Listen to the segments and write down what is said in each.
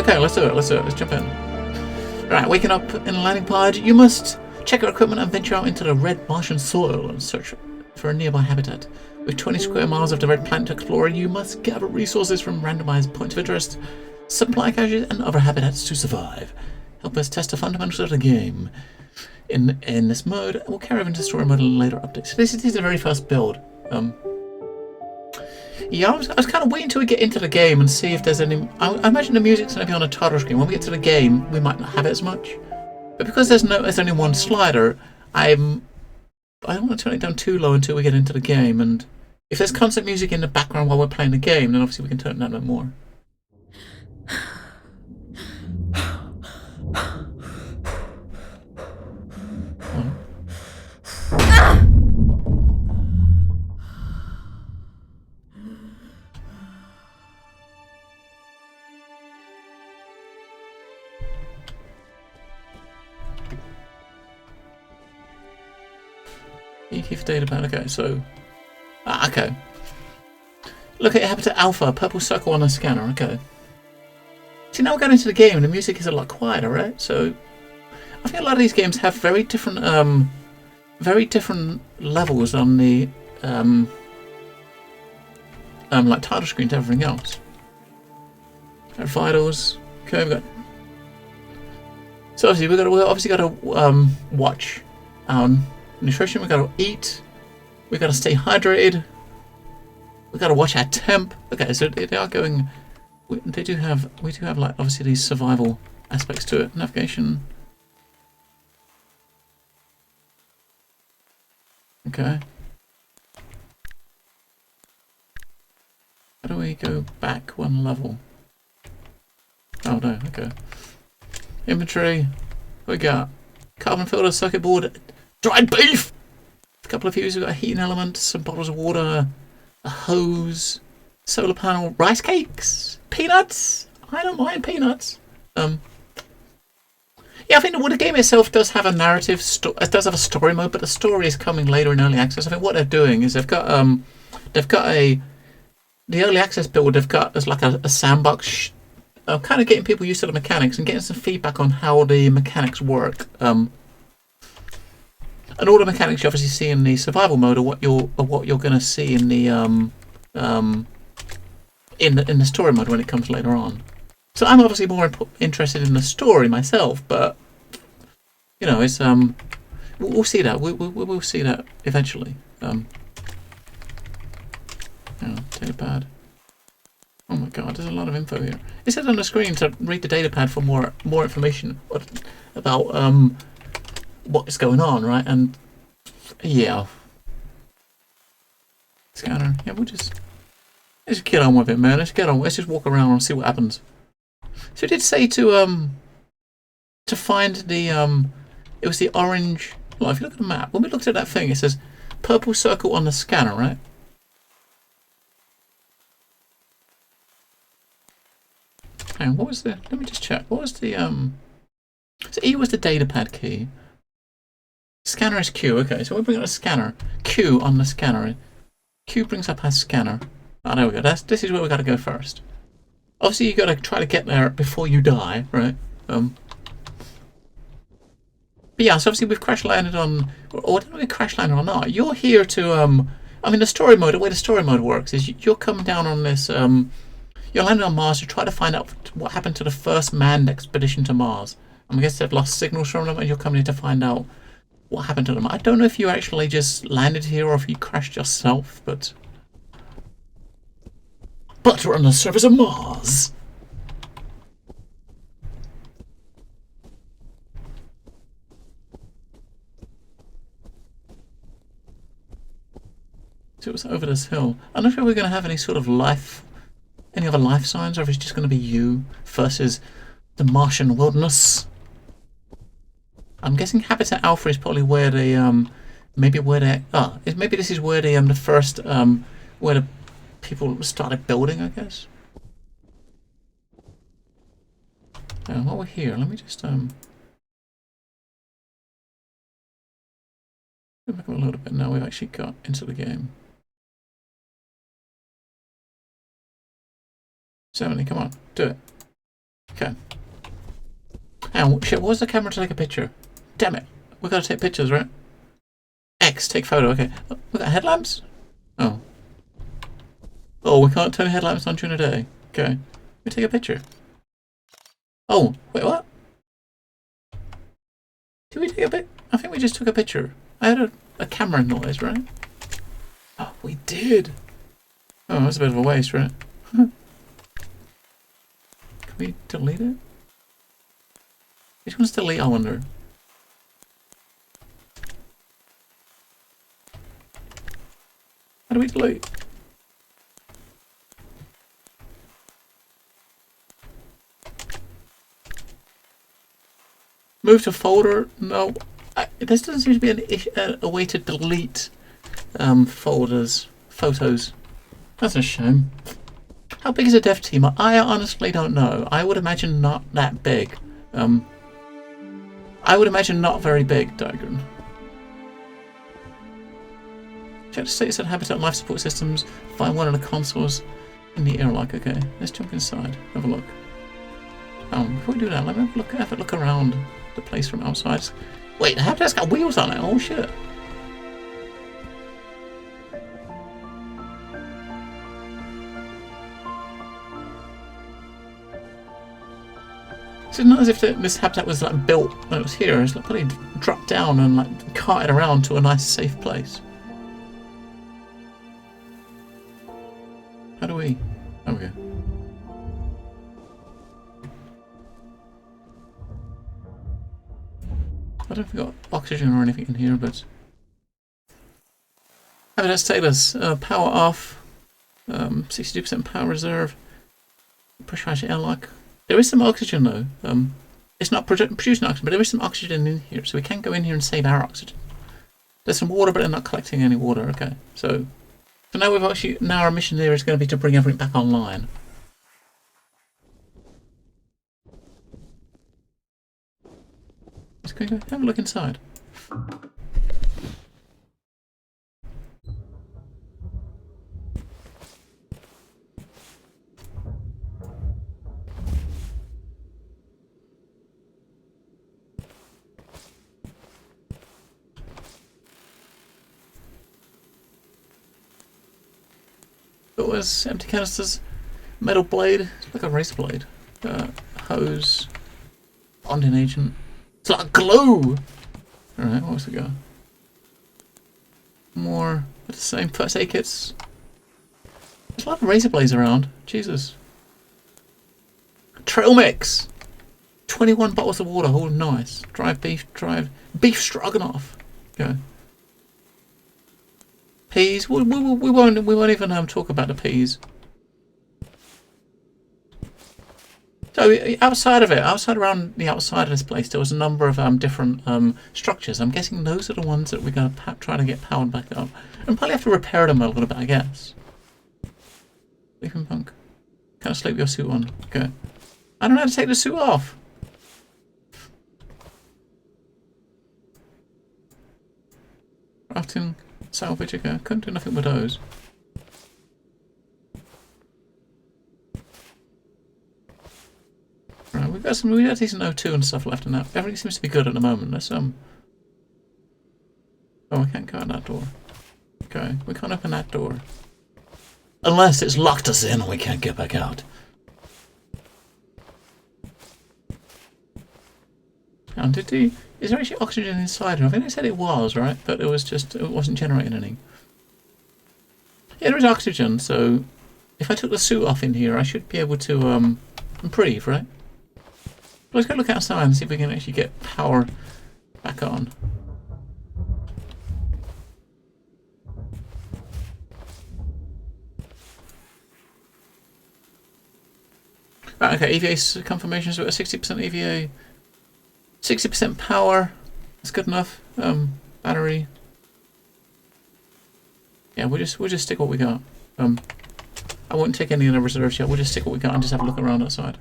Okay, let's do it. Let's jump in. Alright, waking up in a landing pod, you must check your equipment and venture out into the red Martian soil and search for a nearby habitat. With 20 square miles of the red planet to explore, you must gather resources from randomized points of interest, supply caches, and other habitats to survive. Help us test the fundamentals of the game. In this mode, we'll carry over into story mode in later updates. So this is the very first build. Yeah, I was kind of waiting until we get into the game and see if there's any... I imagine the music's going to be on a title screen. When we get to the game, we might not have it as much. But because there's only one slider, I don't want to turn it down too low until we get into the game. And if there's constant music in the background while we're playing the game, then obviously we can turn it down a bit more. EQ data pad. Okay, so okay. Look at Habitat Alpha, purple circle on the scanner. Okay. See, now we're going into the game, and the music is a lot quieter, right? So I think a lot of these games have very different levels on the like title screen to everything else. Vitals. Okay, we've got. So obviously we've obviously got to watch nutrition. We've got to eat. We've got to stay hydrated. We've got to watch our temp. Okay, so they are going. We do have like obviously these survival aspects to it. Navigation. Okay. How do we go back one level? Oh no. Okay. Inventory. What we got? Carbon filter, circuit board, dried beef. A couple of fuse. We've got a heating element, some bottles of water, a hose, solar panel, rice cakes, peanuts. I don't mind peanuts. Yeah, I think the game itself does have a narrative. It does have a story mode, but the story is coming later in early access. I think what they're doing is they've got the early access build. They've got as like a sandbox, kind of getting people used to the mechanics and getting some feedback on how the mechanics work. And all the mechanics you obviously see in the survival mode are what you're going to see in the in the story mode when it comes later on. So I'm obviously more interested in the story myself, but you know, it's we'll see that. We'll see that eventually. Data pad. Oh my god, there's a lot of info here. It says on the screen to read the data pad for more information about what is going on, right? And yeah, scanner. Yeah, let's get on with it, man. Let's get on. Let's just walk around and see what happens. So it did say to find the it was the orange. Well, if you look at the map, when we looked at that thing, it says purple circle on the scanner, right? And what was the? Let me just check. What was the So E was the data pad key. Scanner is Q. Okay, so we bring up a scanner. Q on the scanner. Q brings up our scanner. Oh, there we go. This is where we got to go first. Obviously, you got to try to get there before you die, right? But yeah, so obviously we've crash landed on, or I don't know if we crash landed or not. You're here to I mean, the story mode. The way the story mode works is you're coming down on this you're landing on Mars to try to find out what happened to the first manned expedition to Mars. I guess they've lost signals from them, and you're coming here to find out what happened to them. I don't know if you actually just landed here or if you crashed yourself, but we're on the surface of Mars. So it's over this hill. I'm not sure we're going to have any sort of any other life signs, or if it's just going to be you versus the Martian wilderness. I'm guessing Habitat Alpha is probably where they maybe this is where the first where the people started building, I guess. While we're here, let me just go back a little bit. Now we've actually got into the game. 70, come on, do it. Okay. And shit, what's the camera to take a picture? Damn it. We gotta take pictures, right? X, take photo, okay. We got headlamps? Oh. Oh, we can't turn headlamps on during the day. Okay. We take a picture. Oh, wait, what? Did we take a pic? I think we just took a picture. I had a camera noise, right? Oh, we did. Oh, that's a bit of a waste, right? Can we delete it? Which one's delete, I wonder? How do we delete? Move to folder? No. This doesn't seem to be a way to delete folders, photos. That's a shame. How big is a dev team? I honestly don't know. I would imagine not that big. I would imagine not very big, Diagram. Check the status of habitat life support systems. Find one of the consoles in the airlock. Okay, let's jump inside. Have a look. Before we do that, let me have a look around the place from outside. Wait, the habitat's got wheels on it. Oh shit. It's not as if this habitat was like built when it was here. It's like probably dropped down and like carted around to a nice safe place. How do we? There we go. I don't know if we've got oxygen or anything in here, but habitat status: power off, 62% power reserve, pressurized airlock. There is some oxygen though. It's not producing oxygen, but there is some oxygen in here, so we can go in here and save our oxygen. There's some water, but they're not collecting any water. Okay, so now our mission there is going to be to bring everything back online. Let's go have a look inside. It was empty canisters, metal blade, like a razor blade, hose, bonding agent. It's like glue! Alright, what's it got? More with the same first aid kits. There's a lot of razor blades around. Jesus. Trail mix! 21 bottles of water, oh nice. Dried beef stroganoff. Okay. Peas. We won't even talk about the peas. So outside around the outside of this place, there was a number of different structures. I'm guessing those are the ones that we're going to try to get powered back up, and probably have to repair them a little bit, I guess. Sleeping punk. Can't sleep with your suit on. Okay. I don't know how to take the suit off. Crafting, salvage. Okay, I couldn't do nothing with those. Right, we got decent O2 and stuff left in that. Everything seems to be good at the moment. Let's Oh, we can't go out that door. Okay, we can't open that door. Unless it's locked us in and we can't get back out. And is there actually oxygen inside? I think they said it was, right? But it wasn't generating any. Yeah, there is oxygen, so if I took the suit off in here, I should be able to breathe, right? But let's go look outside and see if we can actually get power back on. Right, okay, EVA confirmation, so we're at 60% EVA. 60% power. That's good enough. Battery. Yeah, we'll just stick what we got. I won't take any of the reserves yet. We'll just stick what we got and just have a look around outside.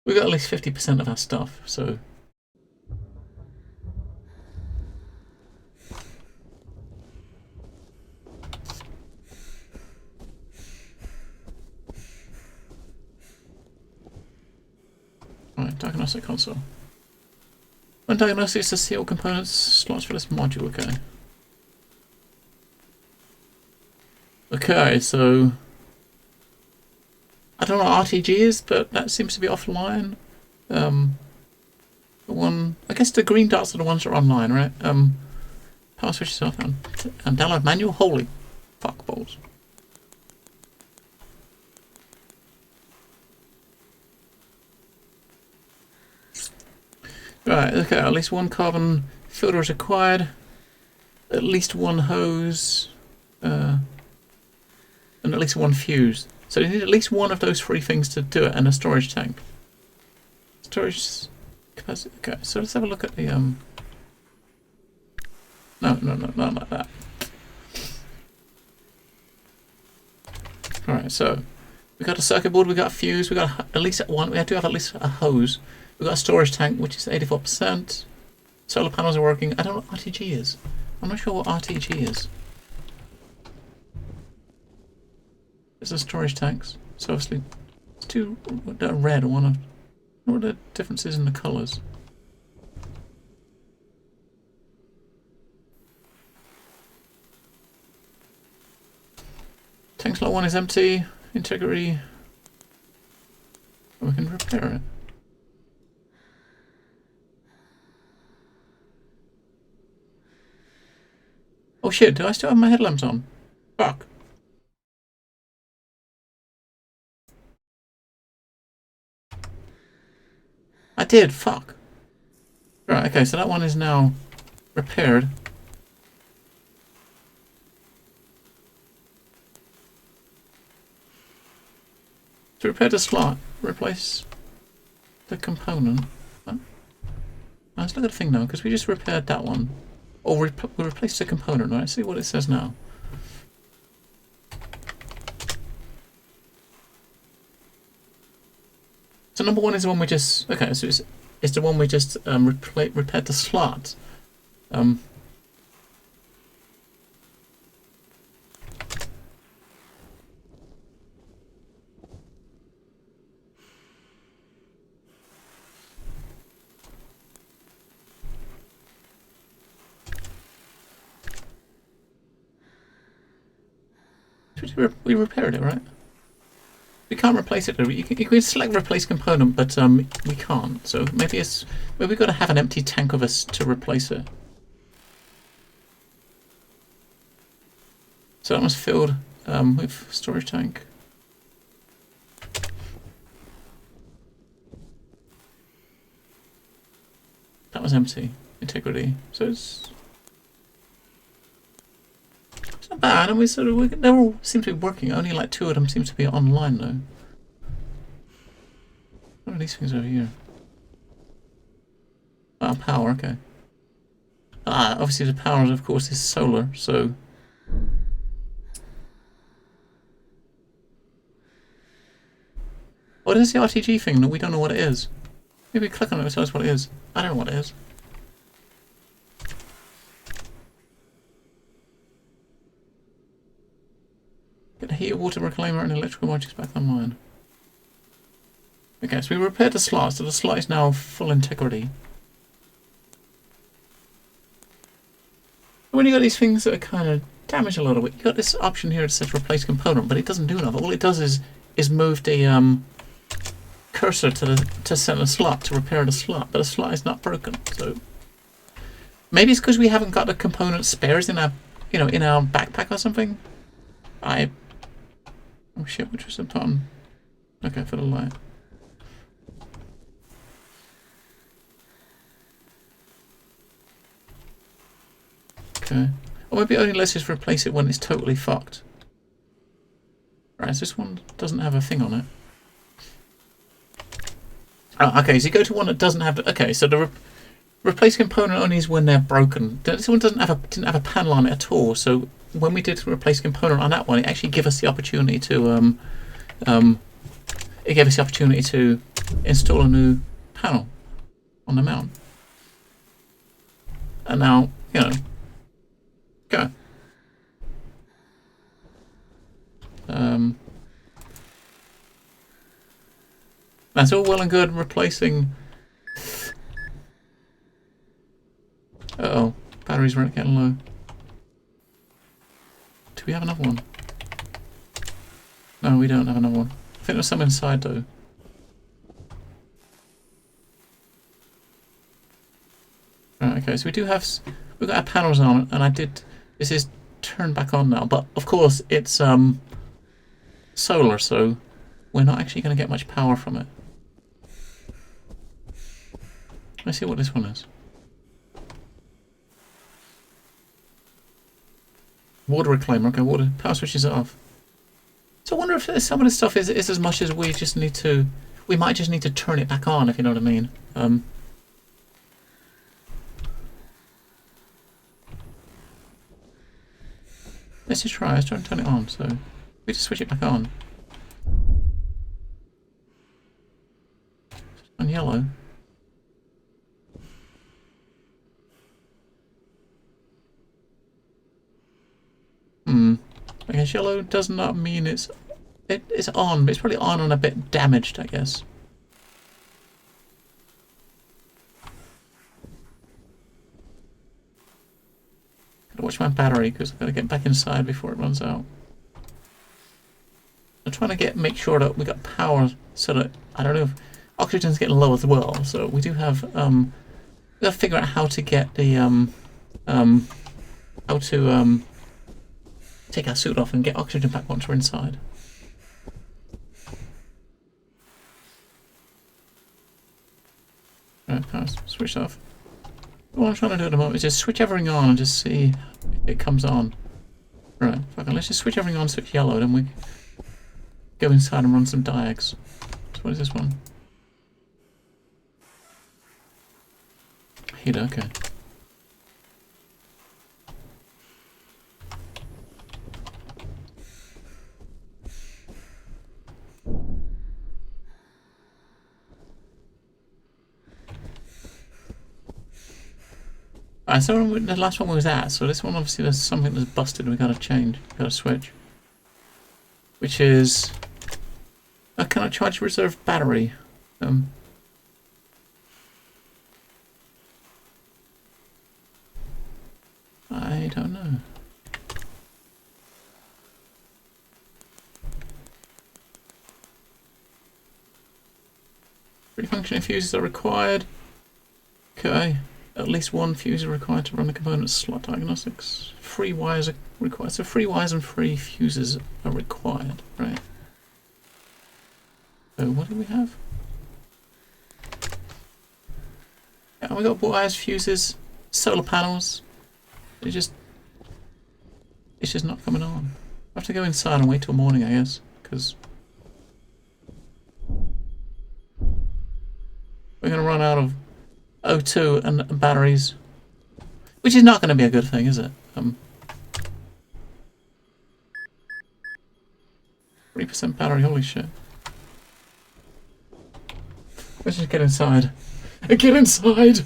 We got at least 50% of our stuff, so. Diagnostic console. When diagnostics, the seal components slots for this module. Okay. Okay, so I don't know what RTG is, but that seems to be offline. The one, I guess the green dots are the ones that are online, right? Power switch yourself and download manual. Holy fuck balls. Right, okay, at least one carbon filter is required. At least one hose. And at least one fuse. So you need at least one of those three things to do it, and a storage tank. Storage capacity. Okay, so let's have a look at the No, not like that. Alright, so we got a circuit board, we got a fuse, we got at least one. We have to have at least a hose. We got a storage tank, which is 84%. Solar panels are working. I don't know what RTG is. I'm not sure what RTG is. There's the storage tanks. So obviously, it's two red. One of. What are the differences in the colours? Tank slot 1 is empty. Integrity. We can repair it. Oh shit, do I still have my headlamps on? Fuck. I did, fuck. Right, okay, so that one is now repaired. To repair the slot, replace the component. Huh? Let's look at the thing now, because we just repaired that one. Or we replaced the component, right? See what it says now. So number one is the one we just... Okay, so it's the one we just repaired the slot. We repaired it, right? We can't replace it. You can select replace component, but we can't. So maybe we've got to have an empty tank of us to replace it. So that was filled with storage tank. That was empty. Integrity. So it's not bad, and they all seem to be working. Only like 2 of them seem to be online though. What are these things over here? Ah, power. Okay. Ah, obviously the power, of course, is solar. So. What is the RTG thing that we don't know what it is? Maybe click on it and tell us what it is. I don't know what it is. Get a heat, water reclaimer, and electrical modules back online. Okay, so we repaired the slot, so the slot is now full integrity. When you got these things that are kind of damaged a little bit, you got this option here that says replace component, but it doesn't do enough. All it does is move the cursor to set a slot to repair the slot, but the slot is not broken. So maybe it's because we haven't got the component spares in our in our backpack or something. Oh shit, which was the button? Okay, for the light. Okay. Or maybe only lets us replace it when it's totally fucked. Right, so this one doesn't have a thing on it. Oh, okay, so you go to one that doesn't have... Okay, so the replace component only is when they're broken. This one didn't have a panel on it at all, so when we did replace component on that one, it actually gave us the opportunity to... it gave us the opportunity to install a new panel on the mount. And now, go. That's all well and good replacing batteries were getting low. Do we have another one? No, we don't have another one. I think there's some inside though. Right, okay, so we do have... We've got our panels on, and I did... This is turned back on now, but of course it's solar, so we're not actually going to get much power from it. Let's see what this one is. Water reclaimer. Okay, water power switches are off. So I wonder if some of this stuff is as much as we just need to... We might just need to turn it back on, if you know what I mean. Let's just try. Let's try and turn it on. So we just switch it back on. On yellow. I guess yellow does not mean it's on, but it's probably on and a bit damaged, I guess. Gotta watch my battery because I've got to get back inside before it runs out. I'm trying to make sure that we got power so that I don't know if oxygen's getting low as well. So we do have we got to figure out how to get the how to take our suit off and get oxygen back once we're inside. Right, power switch off. What I'm trying to do at the moment is just switch everything on and just see if it comes on. Right, okay, let's just switch everything on so it's yellow, then we go inside and run some diags. So what is this one? Heater, okay. So the last one was that, so this one obviously there's something that's busted and we gotta change, gotta switch. Which is... can I charge reserve battery? I don't know. Three functioning fuses are required. Okay. At least one fuse is required to run the component slot diagnostics. 3 wires are required. So 3 wires and 3 fuses are required, right? So what do we have? Yeah, we got wires, fuses, solar panels. It's just not coming on. I have to go inside and wait till morning, I guess, because we're gonna run out of O2 and batteries, which is not going to be a good thing, is it? 3% battery, holy shit. Let's just get inside. Get inside!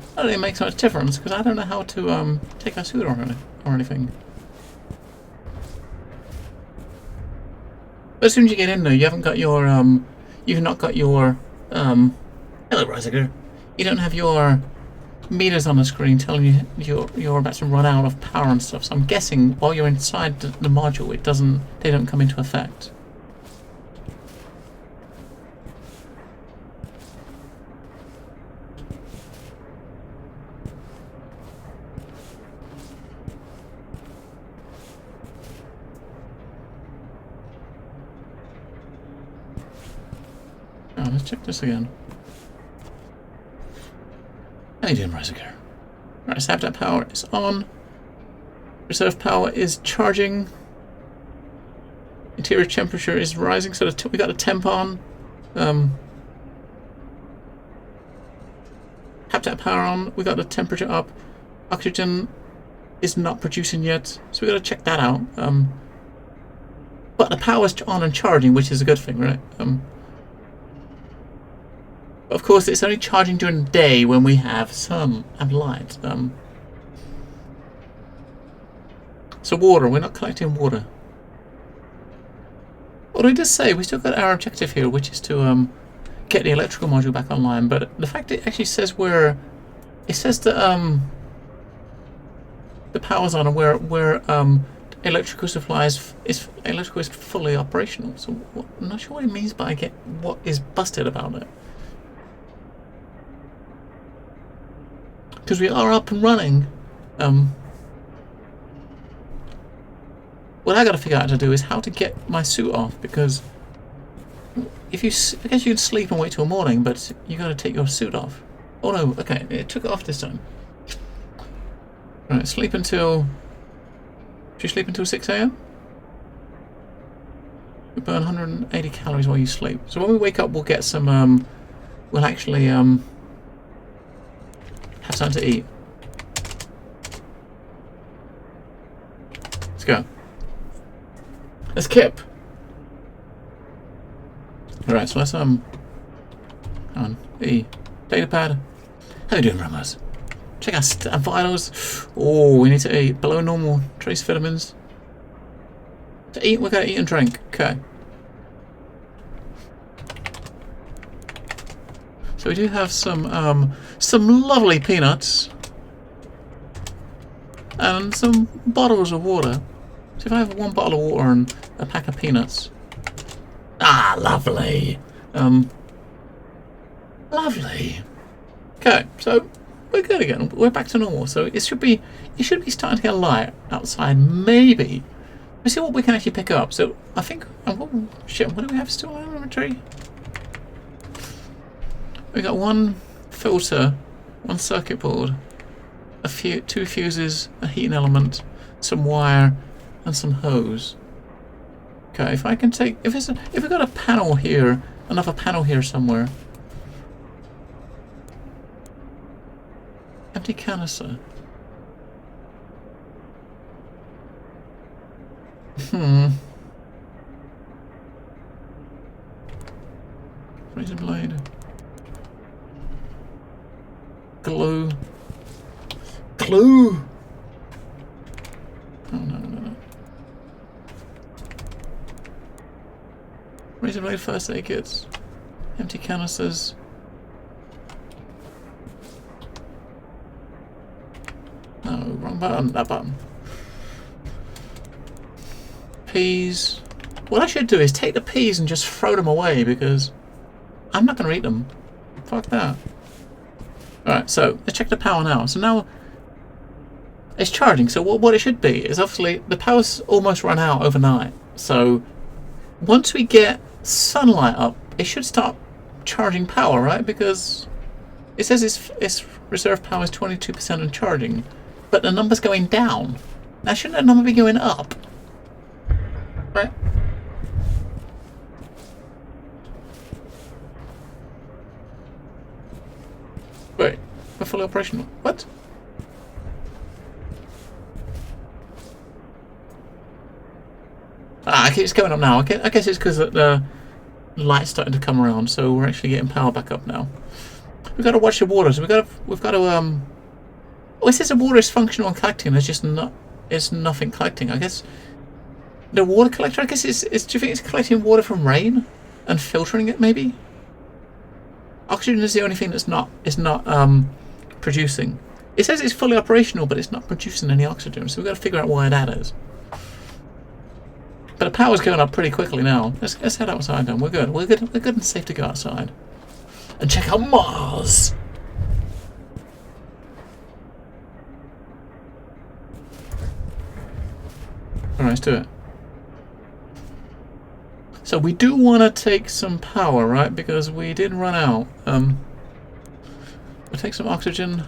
I don't think it makes much difference because I don't know how to take our suit or anything. But as soon as you get in there, you haven't got your you've not got your hello Riziger. You don't have your meters on the screen telling you you're about to run out of power and stuff. So I'm guessing while you're inside the module, they don't come into effect. Let's check this again. How you doing, Riziger? Right, so habitat power is on. Reserve power is charging. Interior temperature is rising, so we got a temp on. Habitat power on. We got the temperature up. Oxygen is not producing yet, so we got to check that out. But the power's on and charging, which is a good thing, right? Of course, it's only charging during the day when we have sun and light. So water, we're not collecting water. Although it does say we still got our objective here, which is to get the electrical module back online. But the fact it actually says it says that the power's on and where electrical supplies electrical is fully operational. So I'm not sure what it means by what is busted about it. Because we are up and running. What I got to figure out how to do is how to get my suit off, because I guess you can sleep and wait till morning, but you got to take your suit off. Oh no, okay, it took it off this time. Right, sleep until. Do you sleep until 6 AM? You burn 180 calories while you sleep. So when we wake up, we'll get some. We'll actually have something to eat. Let's go. Let's kip. Alright, so let's hang on. E. Data pad. How you doing, Ramos? Check our vitals. Oh, we need to eat. Below normal. Trace vitamins. To eat, we're gonna eat and drink. Okay. So we do have some lovely peanuts. And some bottles of water. So if I have one bottle of water and a pack of peanuts. Ah, lovely. Lovely. Okay, so we're good again. We're back to normal. So it should be starting to get light outside. Maybe. Let's see what we can actually pick up. So I think. Oh, shit! What do we have still in our inventory? We got one filter, one circuit board, two fuses, a heating element, some wire, and some hose. Okay, if I can take, if we've got a panel here, another panel here somewhere. Empty canister. Razor blade. Glue. Glue! Oh, no. Razor blade first aid kits. Empty canisters. No, wrong button. That button. Peas. What I should do is take the peas and just throw them away, because I'm not going to eat them. Fuck that. Alright, so let's check the power now. So now it's charging. So what it should be is obviously the power's almost run out overnight. So once we get sunlight up, it should start charging power, right? Because it says its reserve power is 22% and charging, but the number's going down. Now shouldn't that number be going up? Right? Wait, we're fully operational. What? Ah, okay, it's going up now. I guess it's because the light's starting to come around, so we're actually getting power back up now. We've got to watch the water, so we've got to oh, it says the water is functional and collecting. There's nothing collecting. I guess the water collector. I guess do you think it's collecting water from rain and filtering it? Maybe. Oxygen is the only thing that's not producing. It says it's fully operational, but it's not producing any oxygen. So we've got to figure out why that is. But the power's going up pretty quickly now. Let's head outside then. We're good. We're good and safe to go outside and check out Mars. Alright, let's do it. So we do want to take some power, right? Because we did run out. We'll take some oxygen.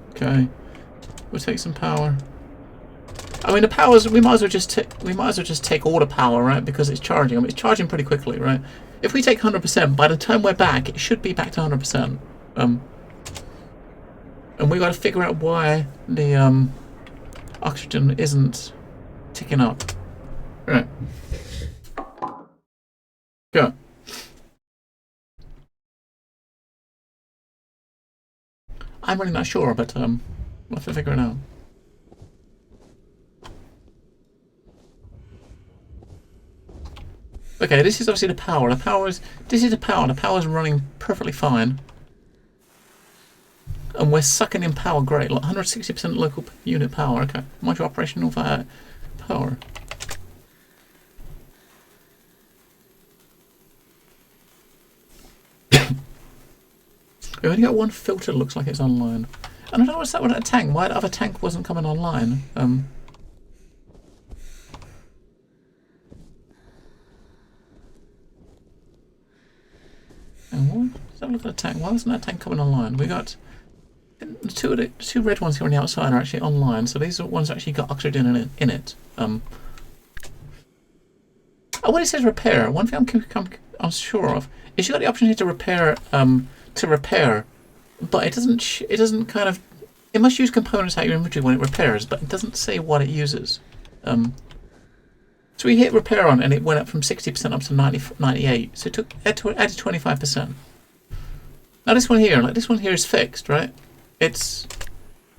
Okay. We'll take some power. I mean, the power's. We might as well just take all the power, right? Because it's charging. I mean, it's charging pretty quickly, right? If we take 100%, by the time we're back, it should be back to 100%. And we got to figure out why the oxygen isn't ticking up. Right. Go. I'm really not sure, but we'll have to figure it out. Okay, this is obviously the power. This is the power. The power's running perfectly fine. And we're sucking in power great. Like 160% local unit power. Okay. Module operational via power. We only got one filter that looks like it's online. And I don't know what's that with that tank. Why the other tank wasn't coming online? And what? Let's have a look at the tank. Why wasn't that tank coming online? We got the two red ones here on the outside are actually online, so these are the ones that actually got oxygen in it. Oh, when it says repair, one thing I'm sure of is you got the option here to repair, but it doesn't kind of. It must use components out of your inventory when it repairs, but it doesn't say what it uses. So we hit repair on, and it went up from 60% up to 98. So it added 25%. Now this one here is fixed, right? It's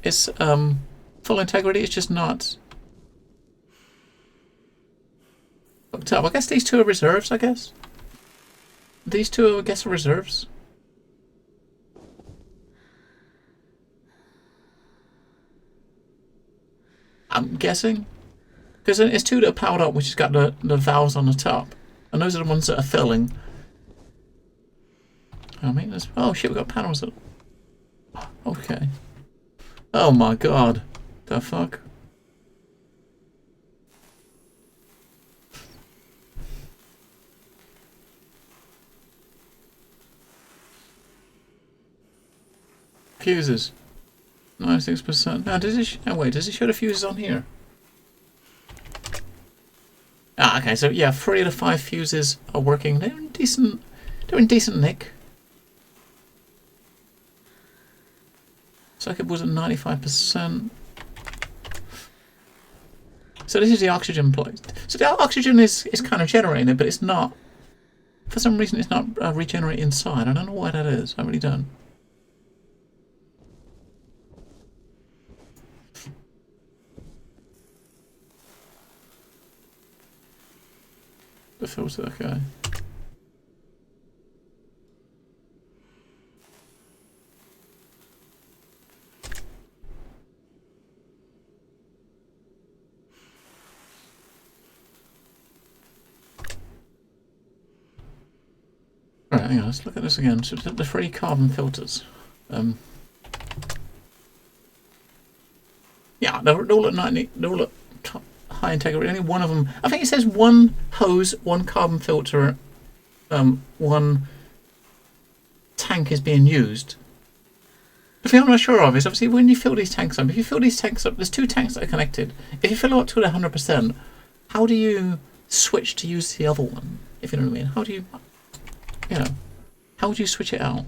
full integrity. It's just not hooked up. I guess these two are reserves. I guess these two, I guess, are reserves. I'm guessing because it's two that are powered up, which has got the valves on the top, and those are the ones that are filling. I mean, oh shit, we got panels that. Okay. Oh my god. The fuck? Fuses. 96%. Now, does it? Oh, wait, does it show the fuses on here? Ah, okay, so yeah, 3 of the 5 fuses are working. They're in decent nick. Circuit was at 95%. So this is the oxygen plate. So the oxygen is kind of generating, but it's not. For some reason, it's not regenerating inside. I don't know why that is. I really don't. The filter, okay. Alright, hang on, let's look at this again. So the 3 carbon filters. Yeah, they're all at 90. They're all at high integrity. Only one of them. I think it says one hose, one carbon filter, one tank is being used. The thing I'm not sure of is obviously when you fill these tanks up. If you fill these tanks up, there's 2 tanks that are connected. If you fill them up to 100%, how do you switch to use the other one? If you know what I mean. How do you, how would you switch it out?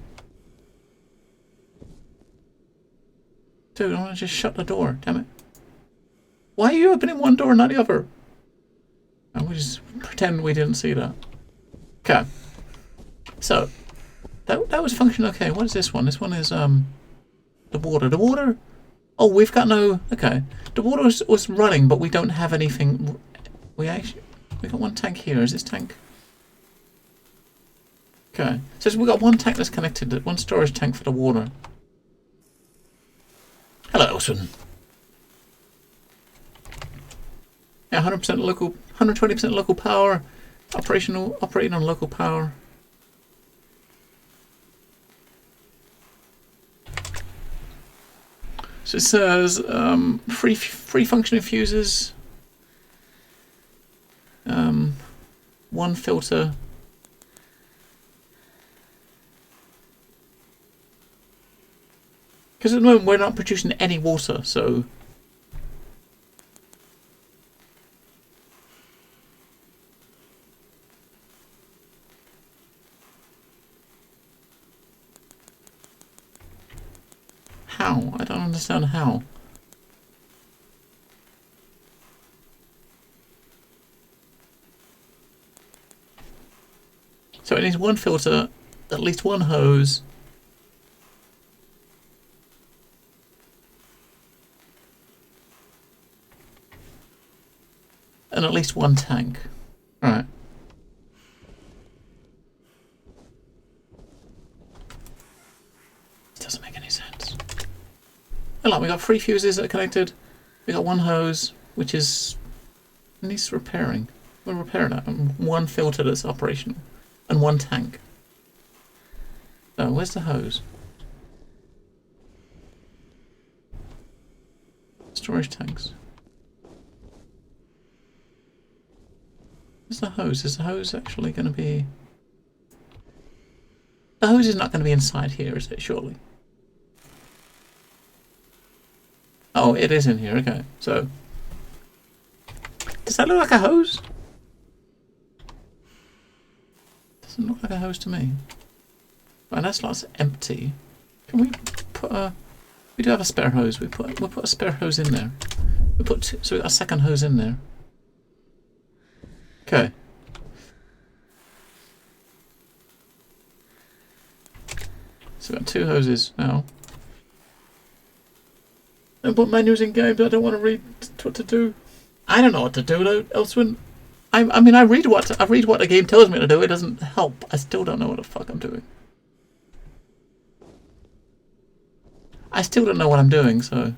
Dude, I want to just shut the door. Damn it. Why are you opening one door and not the other? And we just pretend we didn't see that. Okay. So, that was functioning okay. What is this one? This one is, the water. The water? Oh, we've got no... Okay. The water was running, but we don't have anything... We got one tank here. Is this tank... Okay. So we've got one tank that's connected. One storage tank for the water. Hello, Elson. Yeah, 100% local... 120% local power. Operating on local power. So it says free functioning fuses, one filter, because at the moment we're not producing any water, so how? I don't understand how. So it needs one filter, at least one hose. And at least one tank. Alright. It doesn't make any sense. And look, we got 3 fuses that are connected. We got one hose, which needs repairing. We're repairing that. And one filter that's operational. And one tank. Oh, where's the hose? Storage tanks. Where's the hose? Is the hose actually going to be... The hose is not going to be inside here, is it? Surely. Oh, it is in here. Okay, so... Does that look like a hose? Doesn't look like a hose to me. Right, that slot's empty. Can we put a... We do have a spare hose. We'll put a spare hose in there. So we got a second hose in there. Okay. So we've got 2 hoses now. And what menus in games? I don't want to read what to do. I don't know what to do though, Elswin. I mean, I read what the game tells me to do. It doesn't help. I still don't know what the fuck I'm doing. I still don't know what I'm doing. So.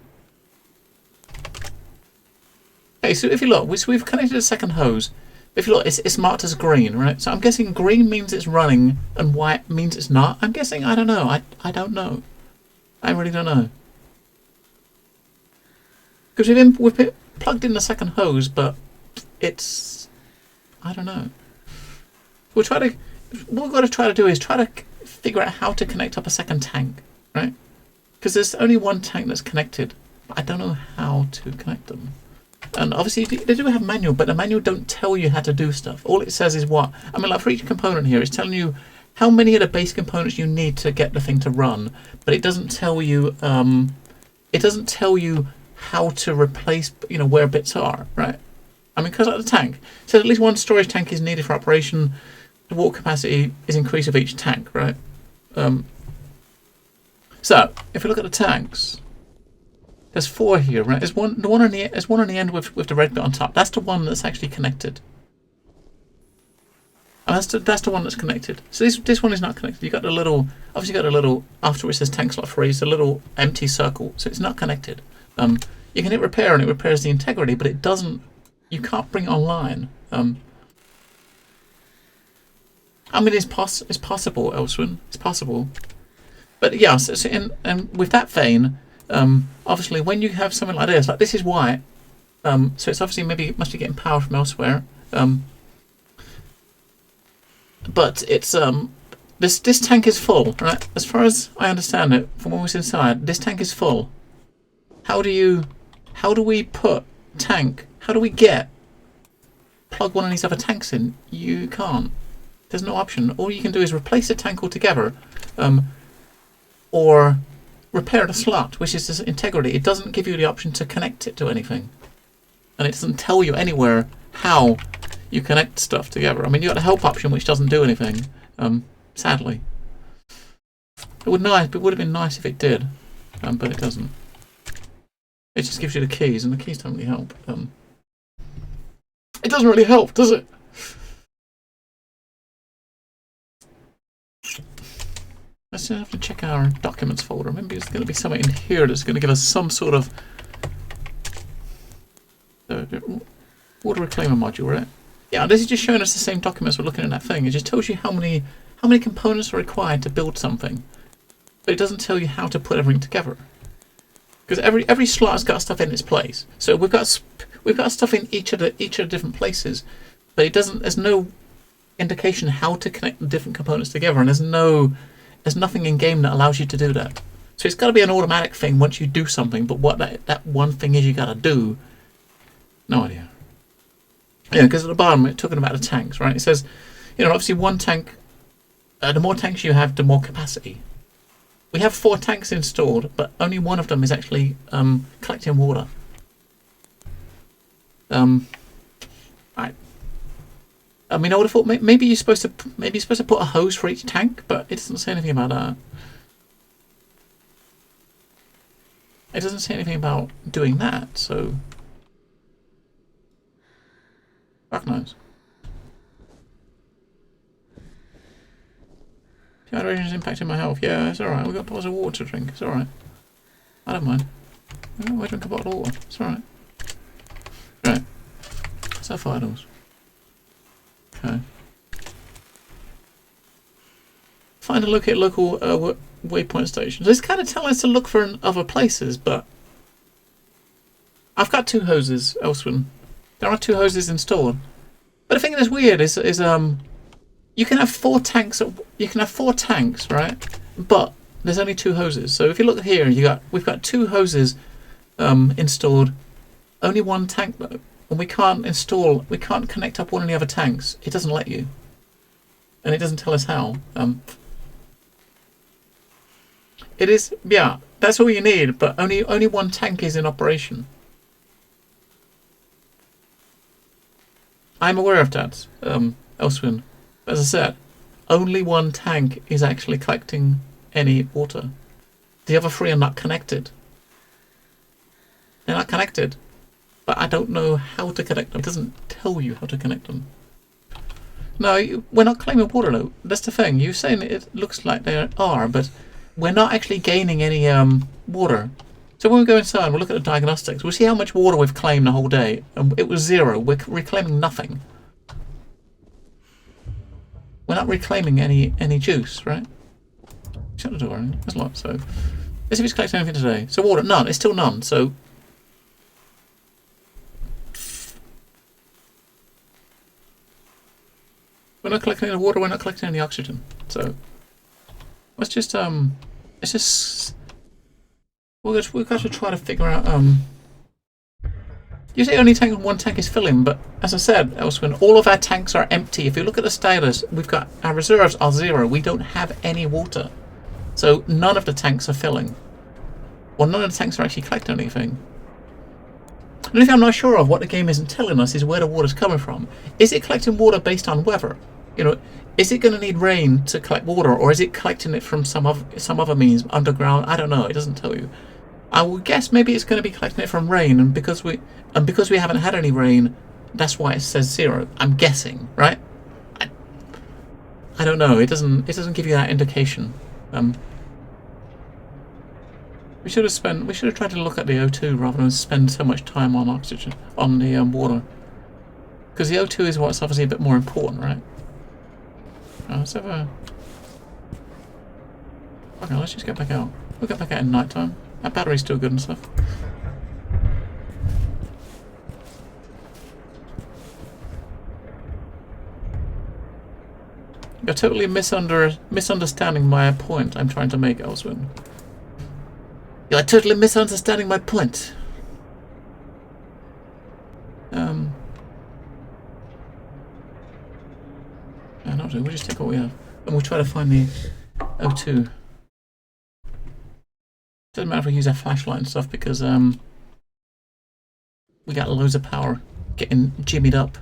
Okay, so if you look, we've connected a second hose. If you look, it's marked as green, right? So I'm guessing green means it's running and white means it's not. I'm guessing, I don't know. I don't know. I really don't know. Because we've plugged in the second hose, but it's... I don't know. What we've got to try to do is try to figure out how to connect up a second tank, right? Because there's only one tank that's connected. But I don't know how to connect them. And obviously they do have manual, but the manual don't tell you how to do stuff. All it says is what? I mean, like for each component here, it's telling you how many of the base components you need to get the thing to run, but it doesn't tell you. It doesn't tell you how to replace, where bits are, right? I mean, because like the tank, it says at least one storage tank is needed for operation. The water capacity is increased of each tank, right? So if we look at the tanks. There's 4 here, right? There's one on the end with the red bit on top. That's the one that's actually connected. And that's the one that's connected. So this one is not connected. You got the little, obviously you got the little, after it says tank slot 3, it's a little empty circle, so it's not connected. You can hit repair and it repairs the integrity, but it doesn't. You can't bring it online. I mean, it's possible, Elswin. It's possible. But yeah, so and with that vein. Obviously, when you have something like this is white, so it's obviously must be getting power from elsewhere. But it's this tank is full, right? As far as I understand it, from what was inside, this tank is full. How do we put tank? How do we plug one of these other tanks in? You can't. There's no option. All you can do is replace the tank altogether, or repair the slot, which is this integrity. It doesn't give you the option to connect it to anything. And it doesn't tell you anywhere how you connect stuff together. I mean, you got the help option, which doesn't do anything, sadly. It would have been nice if it did, but it doesn't. It just gives you the keys, and the keys don't really help. It doesn't really help, does it? Let's have to check our documents folder. Maybe there's going to be something in here that's going to give us some sort of water reclaimer module, right? Yeah, this is just showing us the same documents we're looking at that thing. It just tells you how many components are required to build something, but it doesn't tell you how to put everything together. Because every slot has got stuff in its place. So we've got stuff in each of the different places, but it doesn't. There's no indication how to connect the different components together, and there's nothing in game that allows you to do that. So it's got to be an automatic thing once you do something, but what that one thing is you got to do, no idea. Yeah, because at the bottom it's talking about the tanks, right? It says, obviously one tank, the more tanks you have, the more capacity. We have 4 tanks installed, but only one of them is actually collecting water. I mean, I would have thought maybe you're supposed to put a hose for each tank, but it doesn't say anything about that. It doesn't say anything about doing that, so fuck knows. Dehydration is impacting my health. Yeah, it's alright. We've got bottles of water to drink. It's alright. I don't mind. I drink a bottle of water. It's alright. Right. That's our vitals. Okay. Find and locate local waypoint stations. This kind of telling us to look for other places, but I've got 2 hoses elsewhere. There are 2 hoses installed. But the thing that's weird is you can have 4 tanks. You can have 4 tanks, right? But there's only 2 hoses. So if you look here, we've got 2 hoses installed. Only 1 tank though. And we can't connect up one of the other tanks. It doesn't let you. And it doesn't tell us how. It is, yeah, that's all you need, but only 1 tank is in operation. I'm aware of that, Elswin. As I said, only 1 tank is actually collecting any water. The other 3 are not connected. They're not connected. But I don't know how to connect them. It doesn't tell you how to connect them. No, we're not claiming water though. That's the thing. You're saying it looks like they are, but we're not actually gaining any water. So when we go inside, we'll look at the diagnostics. We'll see how much water we've claimed the whole day. And it was 0. We're reclaiming nothing. We're not reclaiming any juice, right? Shut the door. There's a lot. So let's see if it's collecting anything today. So water, none. It's still none. So we're not collecting any water, we're not collecting any oxygen. So let's just we've got to try to figure out you say only 1 tank is filling, but as I said elsewhere, all of our tanks are empty. If you look at the status, we've got our reserves are 0. We don't have any water. So none of the tanks are filling. Well, none of the tanks are actually collecting anything. The only thing I'm not sure of, what the game isn't telling us, is where the water's coming from. Is it collecting water based on weather? You know, is it going to need rain to collect water, or is it collecting it from some other means, underground? I don't know. It doesn't tell you. I would guess maybe it's going to be collecting it from rain, and because we haven't had any rain, that's why it says 0. I'm guessing, right? I don't know. It doesn't give you that indication. We should have tried to look at the O2 rather than spend so much time on oxygen, on the water. Because the O2 is what's obviously a bit more important, right? Let's have a... Okay, let's just get back out. We'll get back out in night time. That battery's still good and stuff. You're totally misunderstanding my point I'm trying to make, Elswin. You're totally misunderstanding my point. We'll just take what we have. And we'll try to find the O2. Doesn't matter if we use our flashlight and stuff because we got loads of power getting jimmied up.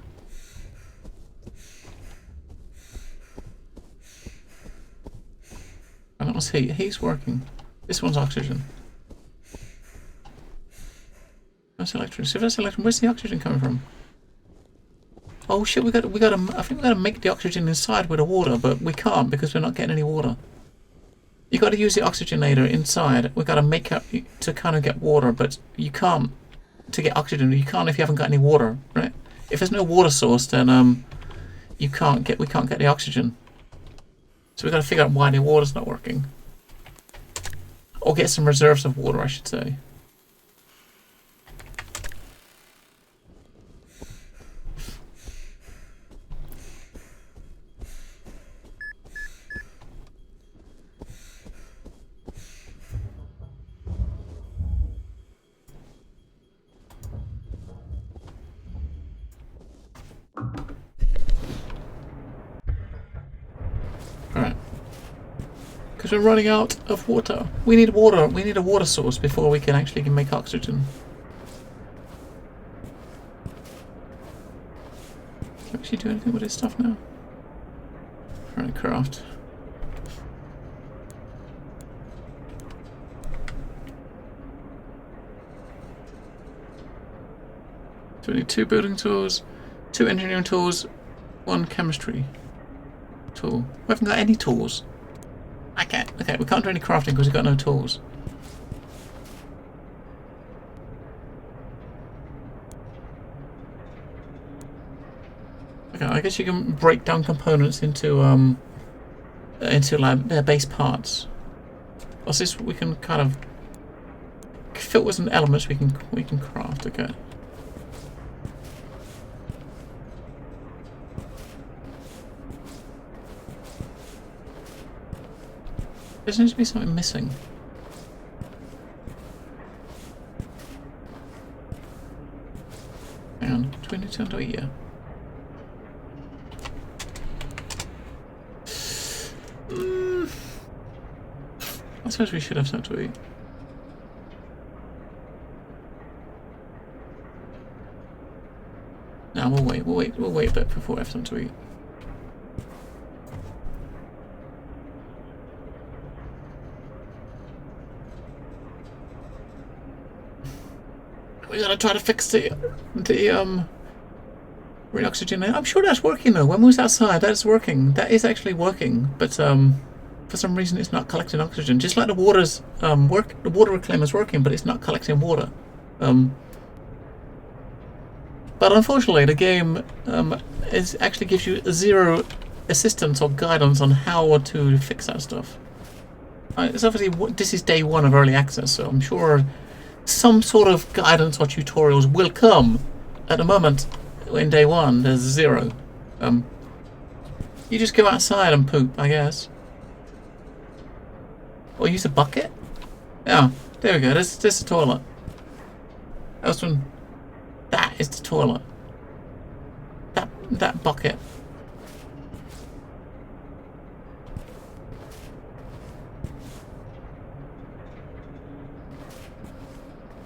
And that was heat. Heat's working. This one's oxygen. That's electricity. If that's electricity, where's the oxygen coming from? Oh shit! I think we gotta make the oxygen inside with the water, but we can't because we're not getting any water. You got to use the oxygenator inside. We got to make up to kind of get water, but you can't to get oxygen. You can't if you haven't got any water, right? If there's no water source, then we can't get the oxygen. So we got to figure out why the water's not working, or get some reserves of water, I should say. Because we're running out of water. We need water. We need a water source before we can actually make oxygen. Can we actually do anything with this stuff now? Right, craft. So we need 2 building tools, 2 engineering tools, 1 chemistry tool. We haven't got any tools. I can't. Okay, we can't do any crafting because we've got no tools. Okay, I guess you can break down components into like their base parts. What's this? We can kind of fill with some elements we can craft. Okay. There seems to be something missing. Hang on, do we need to do it here? I suppose we should have something to eat. No, we'll wait a bit before we have something to eat. We gotta try to fix the reoxygenate. I'm sure that's working though. When we was outside, that's working. That is actually working, but for some reason it's not collecting oxygen. Just like the water's the water reclaimer's working, but it's not collecting water. But unfortunately, the game actually gives you 0 assistance or guidance on how to fix that stuff. It's obviously this is day 1 of early access, so I'm sure some sort of guidance or tutorials will come. At the moment, in day 1, there's 0. You just go outside and poop, I guess. Or use a bucket? Yeah, there we go. There's the toilet. That is the toilet. That bucket.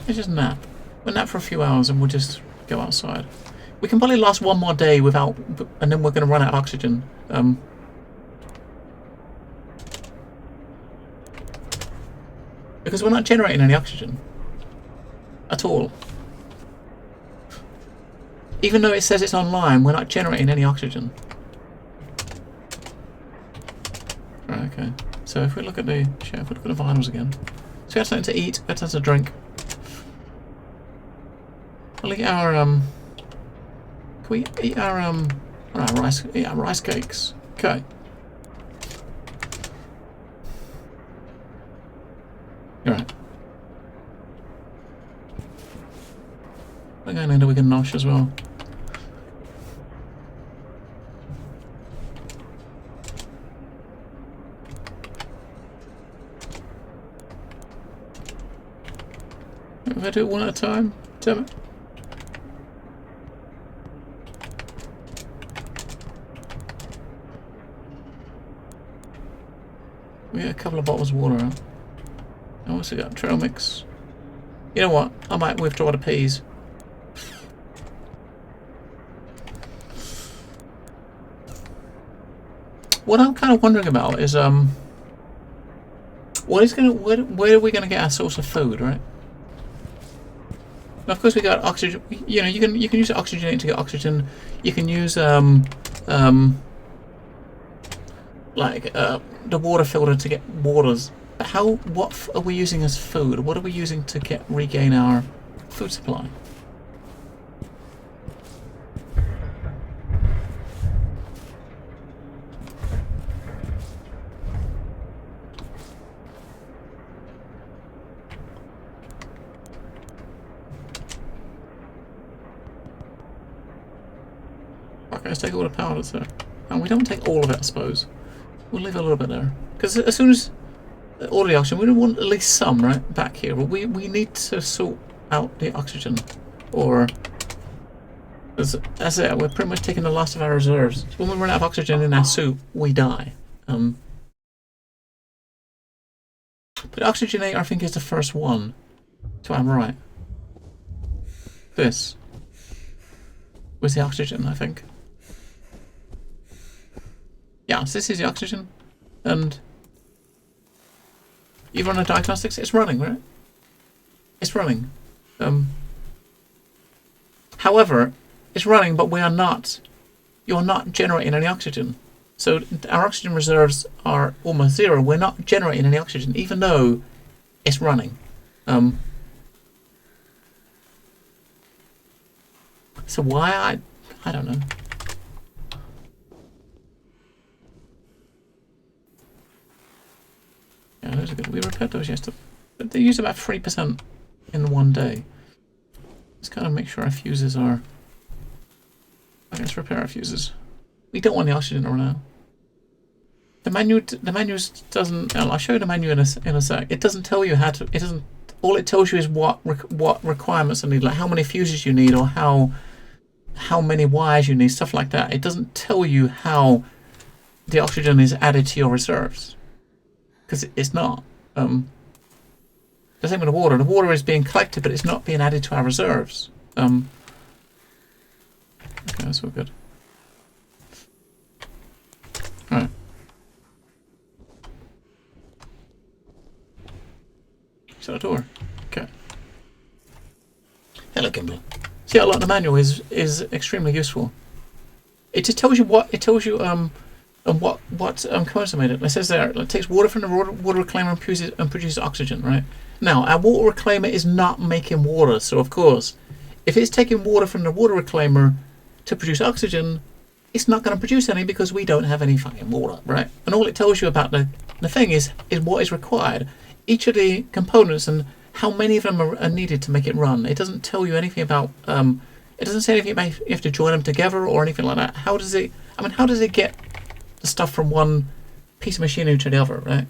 Let's just nap. We'll nap for a few hours and we'll just go outside. We can probably last 1 more day without, and then we're going to run out of oxygen. Because we're not generating any oxygen at all. Even though it says it's online, we're not generating any oxygen. Right, okay. So if we look at the vitals again. So we have something to eat, we have something to drink. We'll eat our can we eat our rice cakes? Okay. Alright. We're going into we can nosh as well. If I do it one at a time, damn it. We get a couple of bottles of water out. I also got trail mix. You know what? I might withdraw the peas. What I'm kind of wondering about is where are we gonna get our source of food, right? Now, of course we got oxygen. You know, you can use the oxygenate to get oxygen. You can use the water filter to get waters. But what are we using as food? What are we using to regain our food supply? Okay, let's take all the power that's there. And we don't take all of it, I suppose. We'll leave a little bit there. Because as soon as all the oxygen, we want at least some, right, back here. But we need to sort out the oxygen. Or, that's it, we're pretty much taking the last of our reserves. So when we run out of oxygen in our suit, we die. The oxygenator, I think, is the first one. So I'm right. This was the oxygen, I think. Yeah, so this is the oxygen. And you run the diagnostics, it's running, right? It's running. However, it's running, but we are not. You're not generating any oxygen. So our oxygen reserves are almost zero. We're not generating any oxygen, even though it's running. So why? I don't know. Yeah, those are good. We repaired those yesterday. But they use about 3% in one day. Let's kind of make sure our fuses are... Let's repair our fuses. We don't want the oxygen to run out. The menu doesn't... I'll show you the menu in a sec. It doesn't tell you how to... It doesn't... All it tells you is what requirements I need, like how many fuses you need or how many wires you need, stuff like that. It doesn't tell you how the oxygen is added to your reserves. Because it's not. The same with the water. The water is being collected, but it's not being added to our reserves. Okay, that's all good. Alright. Shut the door. Okay. Hello, Kimberly. See how the manual is extremely useful. It just tells you what what components are made of. It says there it takes water from the water reclaimer and produces oxygen, right? Now our water reclaimer is not making water, so of course, if it's taking water from the water reclaimer to produce oxygen, it's not going to produce any because we don't have any fucking water, right? And all it tells you about the thing is what is required. Each of the components and how many of them are needed to make it run. It doesn't tell you anything about. It doesn't say anything about you have to join them together or anything like that. How does it? I mean, how does it get the stuff from one piece of machinery to the other, right?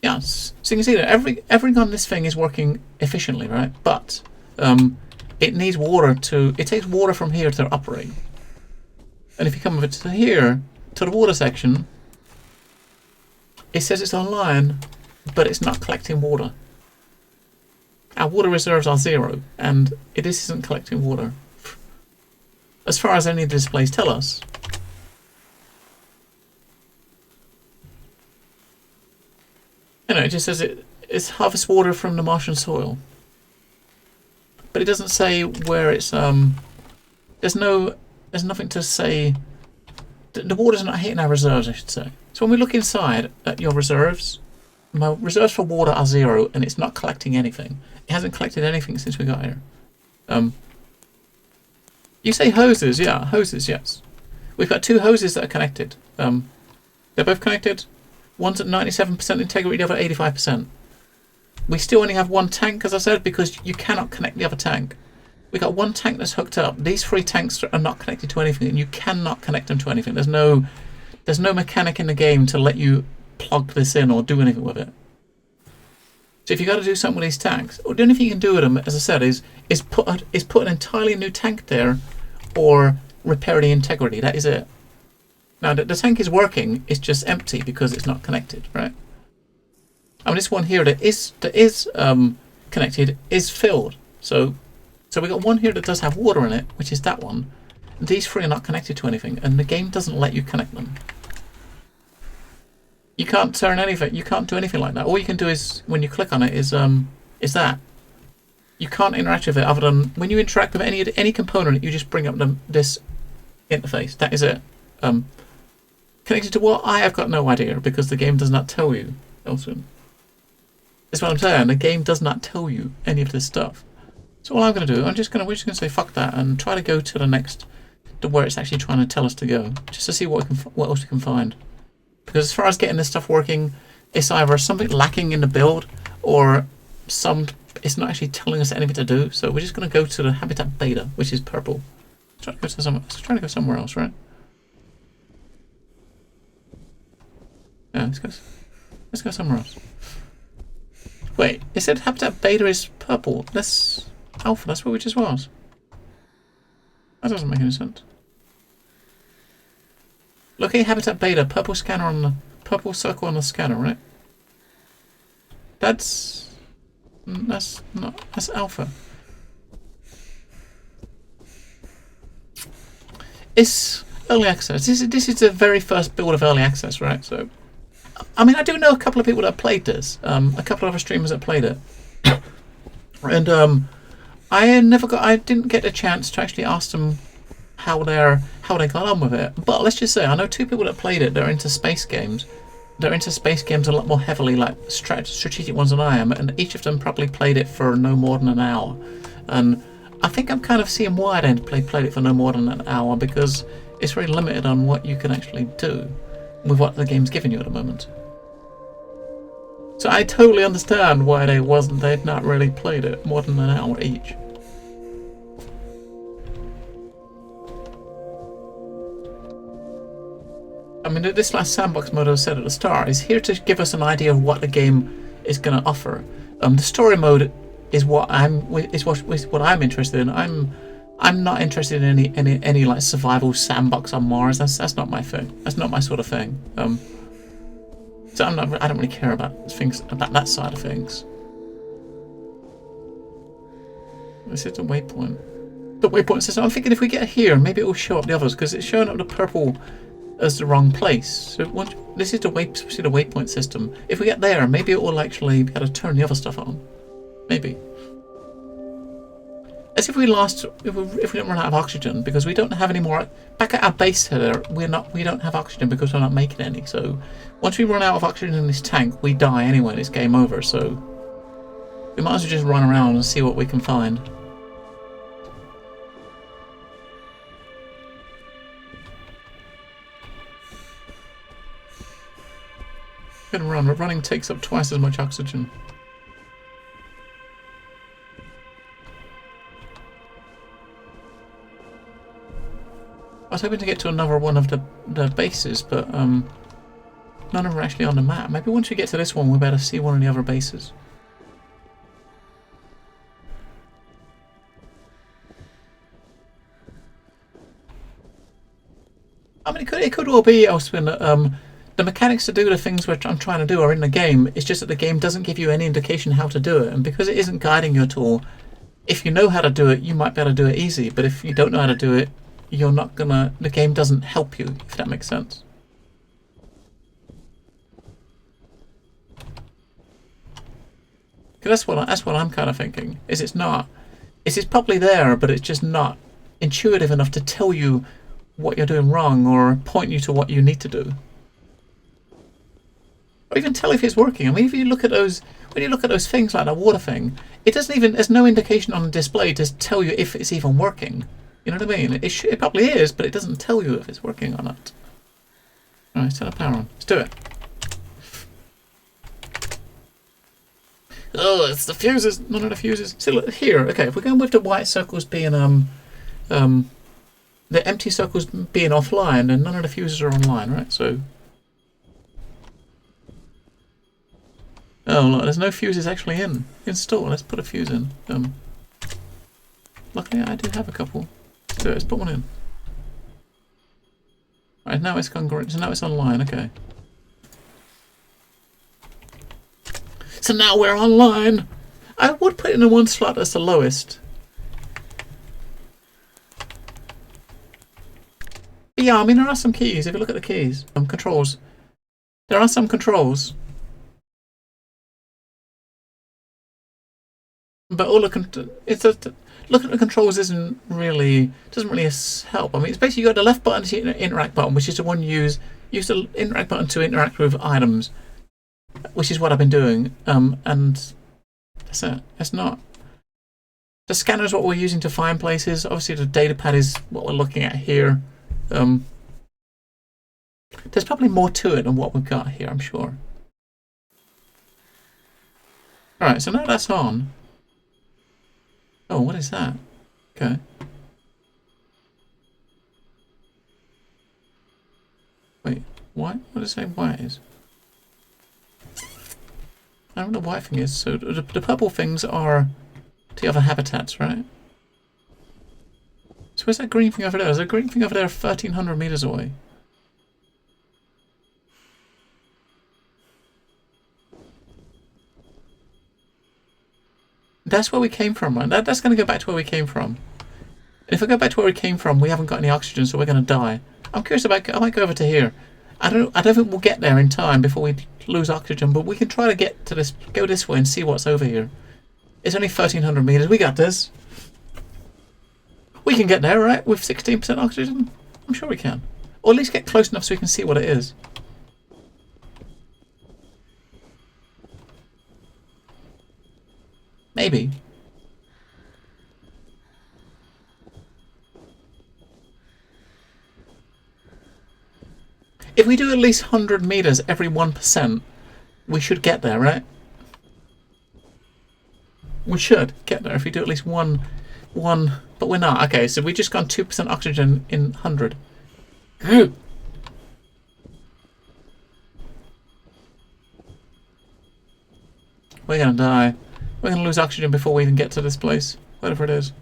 Yeah. So you can see that everything on this thing is working efficiently, right? But it needs water to. It takes water from here to operate. And if you come over to here to the water section, it says it's online, but it's not collecting water. Our water reserves are zero, and this isn't collecting water. As far as any of the displays tell us. You know, it just says it's harvest water from the Martian soil. But it doesn't say where it's there's nothing to say. The water's not hitting our reserves, I should say. So when we look inside at your reserves, my reserves for water are zero, and it's not collecting anything. It hasn't collected anything since we got here. You say hoses, yeah, hoses, yes. We've got two hoses that are connected. They're both connected. One's at 97% integrity, the other 85%. We still only have one tank, as I said, because you cannot connect the other tank. We got one tank that's hooked up. These three tanks are not connected to anything, and you cannot connect them to anything. There's no mechanic in the game to let you plug this in or do anything with it. So if you got to do something with these tanks, or the only thing you can do with them, as I said, is put an entirely new tank there, or repair the integrity. That is it. Now the tank is working. It's just empty because it's not connected, right? I mean, this one here that is connected is filled. So we got one here that does have water in it, which is that one. These three are not connected to anything, and the game doesn't let you connect them. You can't turn anything. You can't do anything like that. All you can do is when you click on it is that. You can't interact with it other than when you interact with any component. You just bring up this interface. That is it. Connected to what? I have got no idea because the game does not tell you. Elson. That's what I'm saying. The game does not tell you any of this stuff. So all I'm going to do, we're just going to say fuck that and try to go to the next, to where it's actually trying to tell us to go, just to see what else we can find. Because as far as getting this stuff working, it's either something lacking in the build or it's not actually telling us anything to do. So we're just going to go to the habitat beta, which is purple. Let's try to go somewhere else, right? Yeah, let's go somewhere else. Wait, it said habitat beta is purple. That's alpha. That's what we just was. That doesn't make any sense. Look at habitat beta, purple scanner on the purple circle on the scanner, right? That's not, that's alpha. It's early access. This is the very first build of early access, right? So, I mean, I do know a couple of people that played this. A couple of other streamers that played it, and I didn't get a chance to actually ask them how they got on with it. But let's just say I know two people that played it. They're into space games. They're into space games a lot more heavily, like strategic ones than I am, and each of them probably played it for no more than an hour. And I think I'm kind of seeing why they played it for no more than an hour, because it's very limited on what you can actually do with what the game's giving you at the moment. So I totally understand why they'd not really played it more than an hour each. I mean, this last sandbox mode I said at the start is here to give us an idea of what the game is going to offer. The story mode is what I'm interested in. I'm not interested in any like survival sandbox on Mars. That's not my thing. That's not my sort of thing. So I don't really care about that side of things. This is the waypoint. The waypoint system. I'm thinking if we get here, maybe it will show up the others, because it's showing up the purple as the wrong place. So this is the waypoint system. If we get there, maybe it will actually be able to turn the other stuff on. Maybe. As if we don't run out of oxygen, because we don't have any more. Back at our base here, we don't have oxygen because we're not making any. So once we run out of oxygen in this tank, we die anyway. It's game over. So we might as well just run around and see what we can find. Good run, but running takes up twice as much oxygen. I was hoping to get to another one of the bases, but none of them are actually on the map. Maybe once we get to this one, we better see one of the other bases. I mean, it could well be, Elspin, that the mechanics to do the things which I'm trying to do are in the game. It's just that the game doesn't give you any indication how to do it, and because it isn't guiding you at all, if you know how to do it, you might be able to do it easy. But if you don't know how to do it, you're not gonna. The game doesn't help you, if that makes sense. Because that's what I'm kind of thinking. It's not. It's probably there, but it's just not intuitive enough to tell you what you're doing wrong or point you to what you need to do. Or even tell if it's working. I mean, if you look at those, when you look at those things like the water thing, it doesn't even. There's no indication on the display to tell you if it's even working. You know what I mean? It probably is, but it doesn't tell you if it's working or not. All right, turn the power on. Let's do it. Oh, it's the fuses. None of the fuses. See, look here. Okay, if we're going with the white circles being the empty circles being offline, then none of the fuses are online, right? So. Oh, look, there's no fuses actually installed. Let's put a fuse in. Luckily, I do have a couple. So let's put one in. Right, now it's congruent. So now it's online. Okay. So now we're online. I would put it in the one slot that's the lowest. But yeah, I mean, there are some keys. If you look at the keys, controls. There are some controls. But all the look at the controls doesn't really help. I mean, it's basically you got the left button to the interact button, which is the one use the interact button to interact with items, which is what I've been doing. And that's it. It's not. The scanner is what we're using to find places. Obviously, the data pad is what we're looking at here. There's probably more to it than what we've got here, I'm sure. All right, so now that's on. Oh, what is that? Okay. Wait, white? What does it say white is? I don't know what the white thing is. So the purple things are the other habitats, right? So where's that green thing over there? There's a green thing over there 1,300 meters away. That's where we came from, right? That's going to go back to where we came from. And if I go back to where we came from, we haven't got any oxygen, so we're going to die. I'm curious about... I might go over to here. I don't think we'll get there in time before we lose oxygen, but we can try to get to this... Go this way and see what's over here. It's only 1,300 meters. We got this. We can get there, right? With 16% oxygen? I'm sure we can. Or at least get close enough so we can see what it is. Maybe. If we do at least 100 meters every 1%, we should get there, right? We should get there if we do at least one, but we're not. Okay, so we just gone 2% oxygen in 100. We're gonna die. We're gonna lose oxygen before we even get to this place, whatever it is.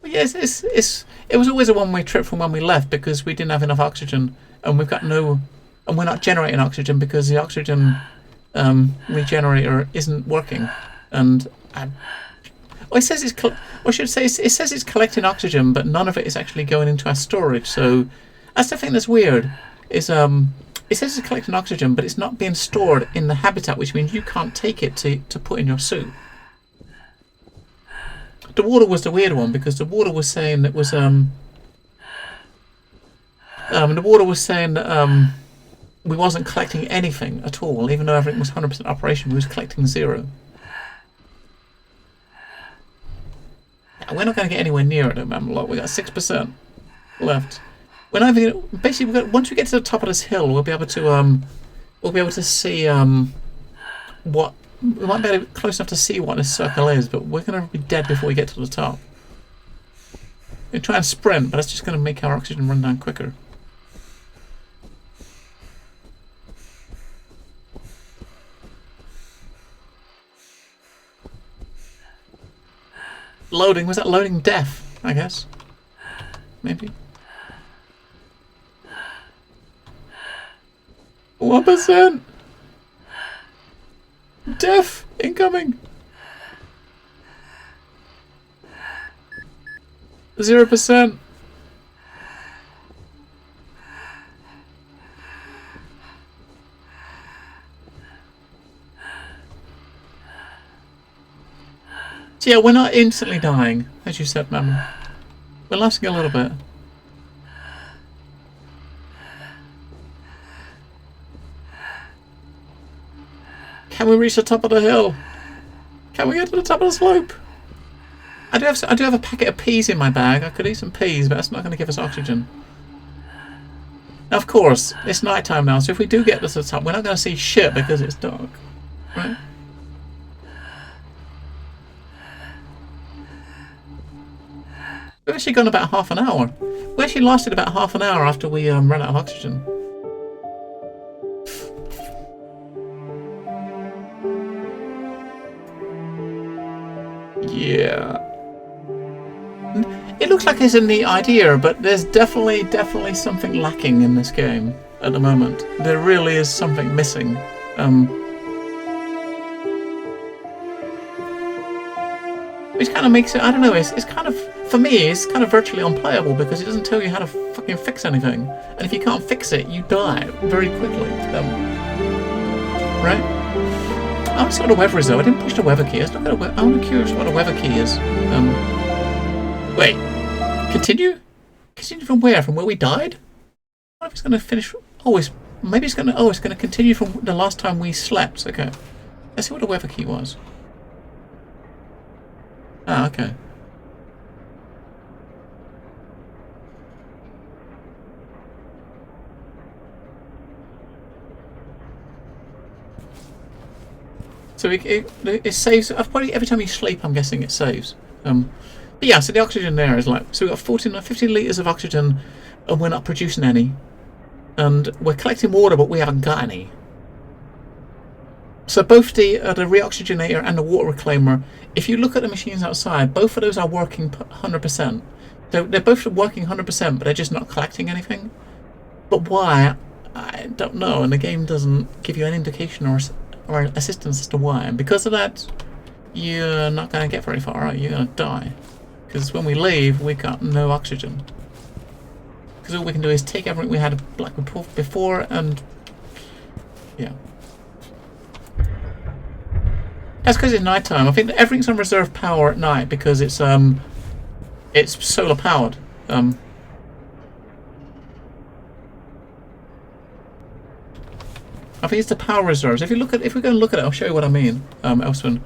Yes, it was always a one-way trip from when we left because we didn't have enough oxygen, and we've got no, and we're not generating oxygen because the oxygen regenerator isn't working, and well, it says it's, I should say, it says it's collecting oxygen, but none of it is actually going into our storage. So that's the thing that's weird. Is it says it's collecting oxygen, but it's not being stored in the habitat, which means you can't take it to put in your suit. The water was the weird one because the water was saying that was the water was saying that we wasn't collecting anything at all, even though everything was 100% operation. We was collecting 0. Now, we're not going to get anywhere near it. Remember, look, we got 6% left. We're not even basically once we get to the top of this hill, we'll be able to see what. We might be able to close enough to see what this circle is, but we're going to be dead before we get to the top. We try and sprint, but that's just going to make our oxygen run down quicker. Loading. Was that loading death, I guess? Maybe. 1%! Death incoming. 0%. So yeah, we're not instantly dying, as you said, ma'am. We're lasting a little bit. Can we reach the top of the hill? Can we get to the top of the slope? I do have a packet of peas in my bag. I could eat some peas, but that's not going to give us oxygen. Now, of course, it's night time now, so if we do get to the top, we're not going to see shit because it's dark, right? We've actually gone about half an hour. We actually lasted about half an hour after we ran out of oxygen. Yeah. It looks like it's a neat idea, but there's definitely something lacking in this game at the moment. There really is something missing. Which kind of makes it, I don't know, it's kind of, for me, it's kind of virtually unplayable because it doesn't tell you how to fucking fix anything. And if you can't fix it, you die very quickly. Right? I want to see what the weather is though. I didn't push the weather key. I'm curious what the weather key is. Wait. Continue? Continue from where? From where we died? What if it's going to finish? Oh, maybe it's going to. Oh, it's going to continue from the last time we slept. Okay. Let's see what the weather key was. Ah, okay. So it saves. Probably every time you sleep, I'm guessing it saves. But yeah, so the oxygen there is like, so we've got 15 litres of oxygen, and we're not producing any, and we're collecting water, but we haven't got any. So both the reoxygenator and the water reclaimer, if you look at the machines outside, both of those are working 100%. So they're both working 100%, but they're just not collecting anything. But why? I don't know, and the game doesn't give you any indication or assistance as to why. And because of that, you're not going to get very far, right? You're going to die. Because when we leave, we got no oxygen. Because all we can do is take everything we had like before, and yeah. That's because it's night time. I think everything's on reserve power at night because it's solar powered. I think it's the power reserves. If we go and look at it, I'll show you what I mean, Elswin.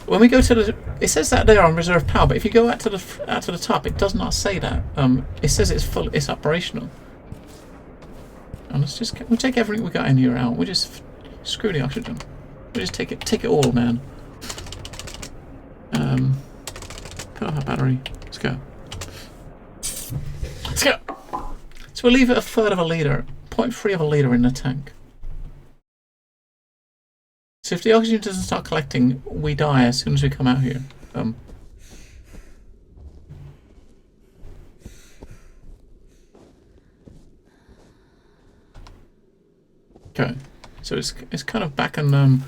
When we go to the, it says that they are on reserve power, but if you go out to the top, it does not say that. It says it's operational. And we'll take everything we got in here out. We just screw the oxygen. We just take it all, man. Put off our battery. Let's go. Let's go. So we'll leave it a third of a litre, 0.3 of a litre in the tank. So if the oxygen doesn't start collecting, we die as soon as we come out here. Okay, so it's kind of back in.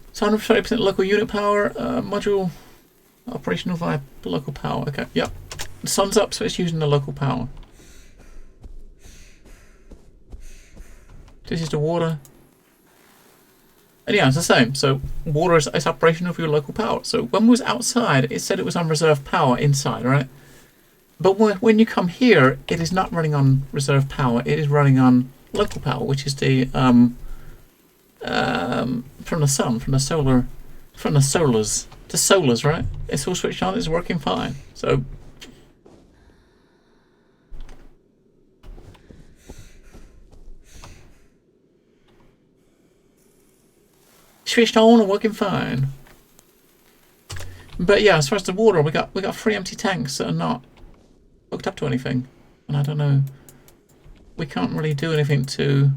It's 130% local unit power. Module operational via local power. Okay, yep. The sun's up, so it's using the local power. This is the water. And yeah, it's the same. So water is operational for your local power. So when we was outside, it said it was on reserve power inside, right? But when you come here, it is not running on reserve power. It is running on local power, which is the from the sun, from the solars, the solars, right? It's all switched on. It's working fine. So. Switched on and working fine. But yeah, as far as the water, we got 3 empty tanks that are not hooked up to anything, and I don't know. We can't really do anything to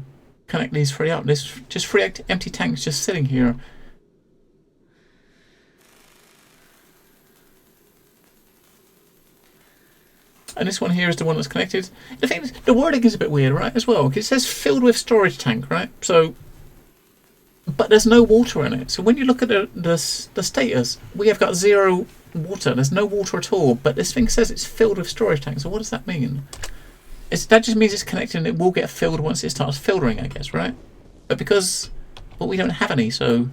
connect these 3 up. There's just 3 empty tanks just sitting here. And this one here is the one that's connected. The thing is, the wording is a bit weird, right? As well, it says filled with storage tank, right? So. But there's no water in it. So when you look at the status, we have got 0 water. There's no water at all. But this thing says it's filled with storage tanks. So what does that mean? That just means it's connected and it will get filled once it starts filtering, I guess, right? But we don't have any, so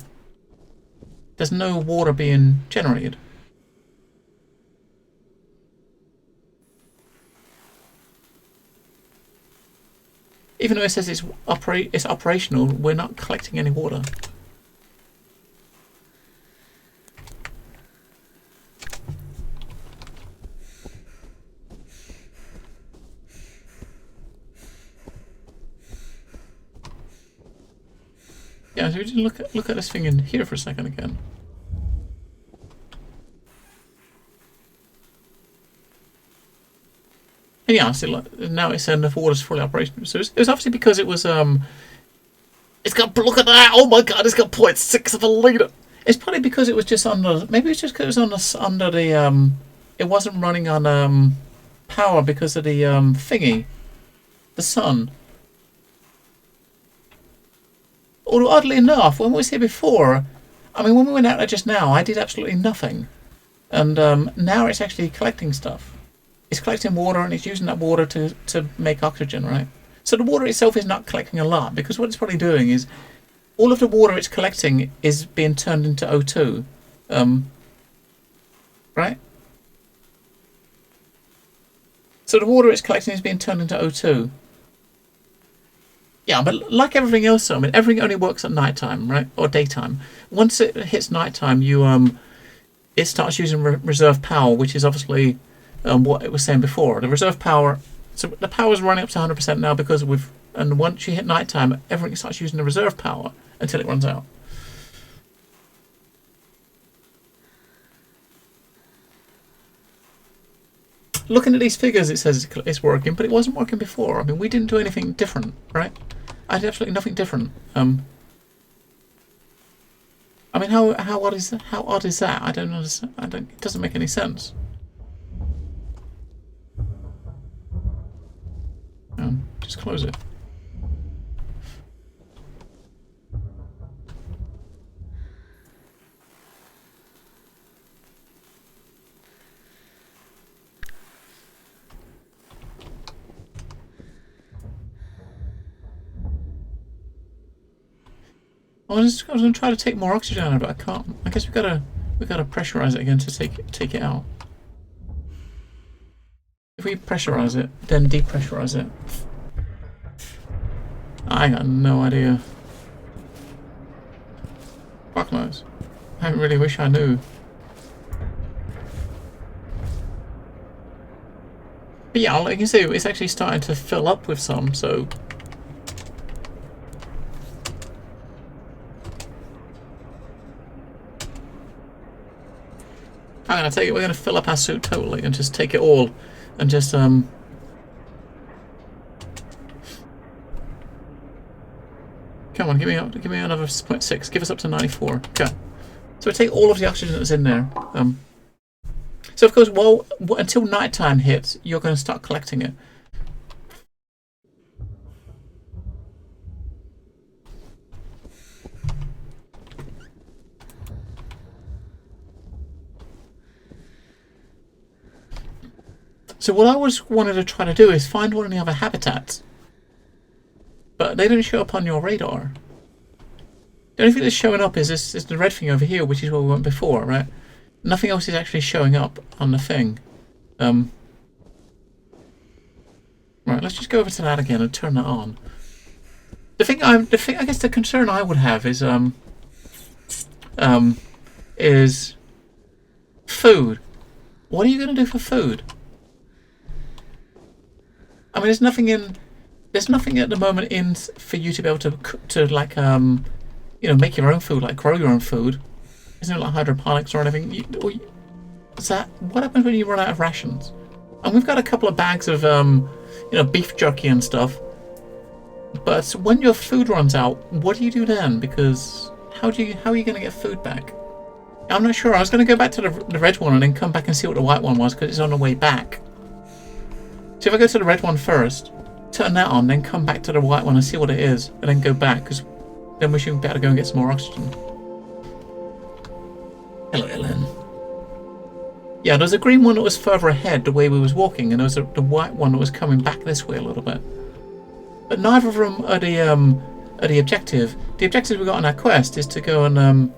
there's no water being generated. Even though it says it's operational, we're not collecting any water. Yeah, so we just look at this thing in here for a second again. And yeah, so now it's saying the water's fully operational. So it was obviously because it was it's got, look at that! Oh my god, it's got 0.6 of a litre. It's probably because it was just under. Maybe it's just because it was under the it wasn't running on power because of the thingy, the sun. Although oddly enough, when we was here before, I mean, when we went out there just now, I did absolutely nothing, and now it's actually collecting stuff. It's collecting water and it's using that water to make oxygen, right? So the water itself is not collecting a lot because what it's probably doing is all of the water it's collecting is being turned into O2, right? So the water it's collecting is being turned into O2. Yeah, but like everything else, I mean, everything only works at nighttime, right, or daytime. Once it hits nighttime, it starts using reserve power, which is obviously what it was saying before. The reserve power, so the power's running up to 100% now because and once you hit nighttime, everything starts using the reserve power until it runs out. Looking at these figures, it says it's working, but it wasn't working before. I mean, we didn't do anything different, right? I did absolutely nothing different. I mean, how odd is that? I don't understand. It doesn't make any sense. Just close it. I was gonna try to take more oxygen out of it, but I can't. I guess we gotta pressurize it again to take it out. If we pressurize it, then depressurize it. I got no idea. Fuck knows. I really wish I knew. But yeah, like you say, it's actually starting to fill up with some, so. I'm gonna take it. We're gonna fill up our suit totally and just take it all, and just Come on, give me another 0.6. Give us up to 94. Okay. So we take all of the oxygen that's in there. So of course, until nighttime hits, you're going to start collecting it. So what I wanted to try to do is find one of the other habitats, but they don't show up on your radar. The only thing that's showing up is the red thing over here, which is where we went before, right? Nothing else is actually showing up on the thing. Right, let's just go over to that again and turn that on. I guess the concern I would have is food. What are you going to do for food? I mean, there's nothing at the moment in for you to be able to cook, to like you know, make your own food, like grow your own food. Isn't it like hydroponics or anything? What happens when you run out of rations? And we've got a couple of bags of you know, beef jerky and stuff. But when your food runs out, what do you do then? Because how are you going to get food back? I'm not sure. I was going to go back to the red one and then come back and see what the white one was, because it's on the way back. So if I go to the red one first, turn that on, then come back to the white one and see what it is, and then go back, because then we should be able to go and get some more oxygen. Hello, Ellen. Yeah, there's a green one that was further ahead the way we was walking, and there was the white one that was coming back this way a little bit. But neither of them are the objective. The objective we got on our quest is to go and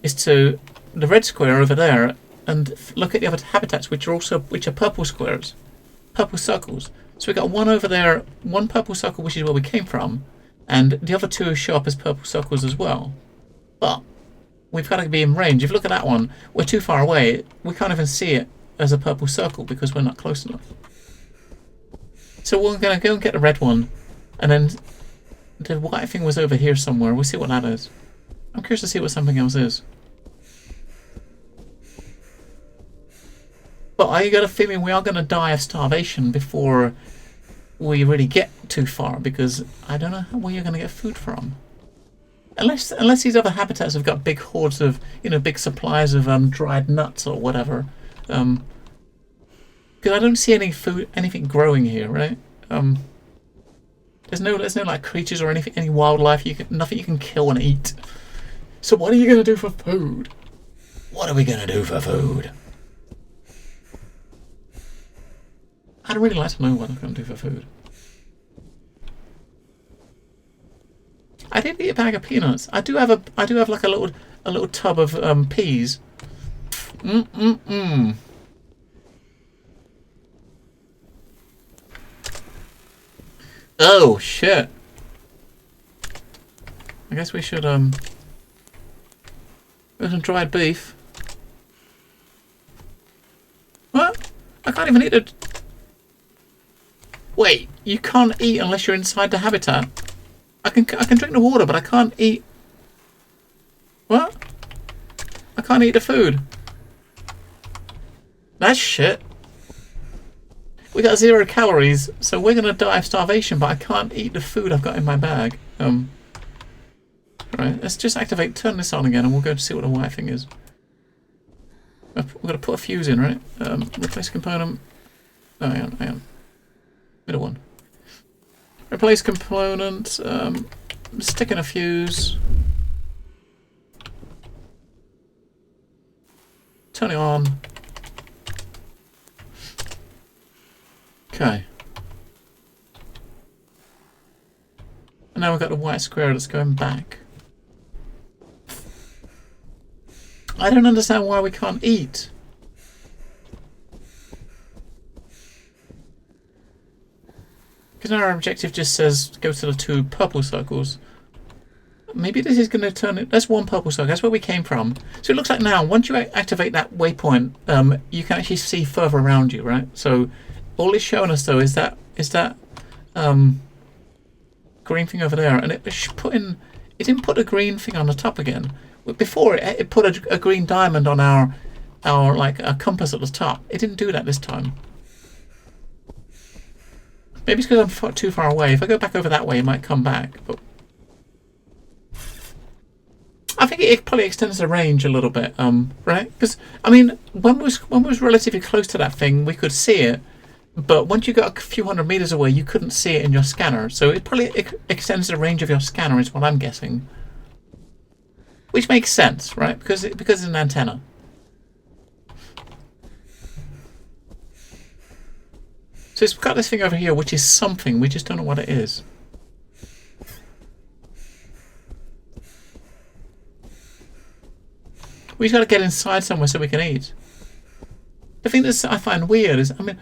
is to the red square over there and look at the other habitats, which are purple squares, purple circles. So we got one over there, one purple circle, which is where we came from, and the other two show up as purple circles as well. But we've got to be in range. If you look at that one, we're too far away. We can't even see it as a purple circle because we're not close enough. So we're going to go and get the red one, and then the white thing was over here somewhere. We'll see what that is. I'm curious to see what something else is. But I got a feeling we are going to die of starvation before we really get too far, because I don't know where you're going to get food from. Unless these other habitats have got big hordes of, you know, big supplies of dried nuts or whatever. Because I don't see anything growing here, right? There's no like creatures or anything, any wildlife. Nothing you can kill and eat. So what are you gonna do for food? What are we gonna do for food? I'd really like to know what I'm gonna do for food. I did eat a bag of peanuts. I do have like a little tub of peas. Oh shit. I guess we should there's some dried beef. What? I can't even eat it. Wait, you can't eat unless you're inside the habitat. I can drink the water, but I can't eat. What? I can't eat the food. That's shit. We got 0 calories, so we're gonna die of starvation, but I can't eat the food I've got in my bag. Right, let's just turn this on again, and we'll go to see what the white thing is. We're going to put a fuse in, right? Replace component. Oh, hang on. Middle one. Replace component. Stick in a fuse. Turn it on. Okay. And now we've got the white square that's going back. I don't understand why we can't eat. Because our objective just says go to the 2 purple circles. Maybe this is going to turn it. That's 1 purple circle. That's where we came from. So it looks like now, once you activate that waypoint, you can actually see further around you, right? So all it's showing us though is that green thing over there, and it didn't put a green thing on the top again. Before it put a green diamond on our compass at the top. It didn't do that this time. Maybe it's because I'm too far away. If I go back over that way, it might come back. But I think it probably extends the range a little bit, right? Because I mean, when we was relatively close to that thing, we could see it. But once you got a few hundred meters away, you couldn't see it in your scanner. So it probably extends the range of your scanner, is what I'm guessing. Which makes sense, right? Because it's an antenna. So it's got this thing over here, which is something. We just don't know what it is. We just got to get inside somewhere so we can eat. The thing that I find weird is, I mean,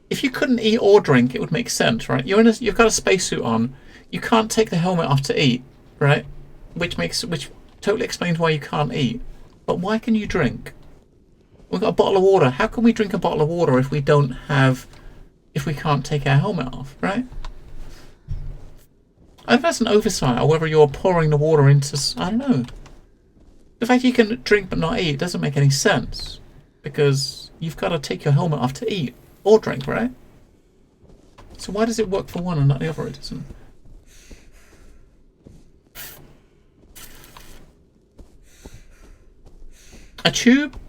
if you couldn't eat or drink, it would make sense, right? You've got a spacesuit on. You can't take the helmet off to eat, right? Which totally explains why you can't eat. But why can you drink? We've got a bottle of water. How can we drink a bottle of water if we can't take our helmet off, right? I think that's an oversight, or whether you're pouring the water into, I don't know. The fact you can drink but not eat doesn't make any sense, because you've got to take your helmet off to eat or drink, right? So why does it work for one and not the other? It doesn't. A tube?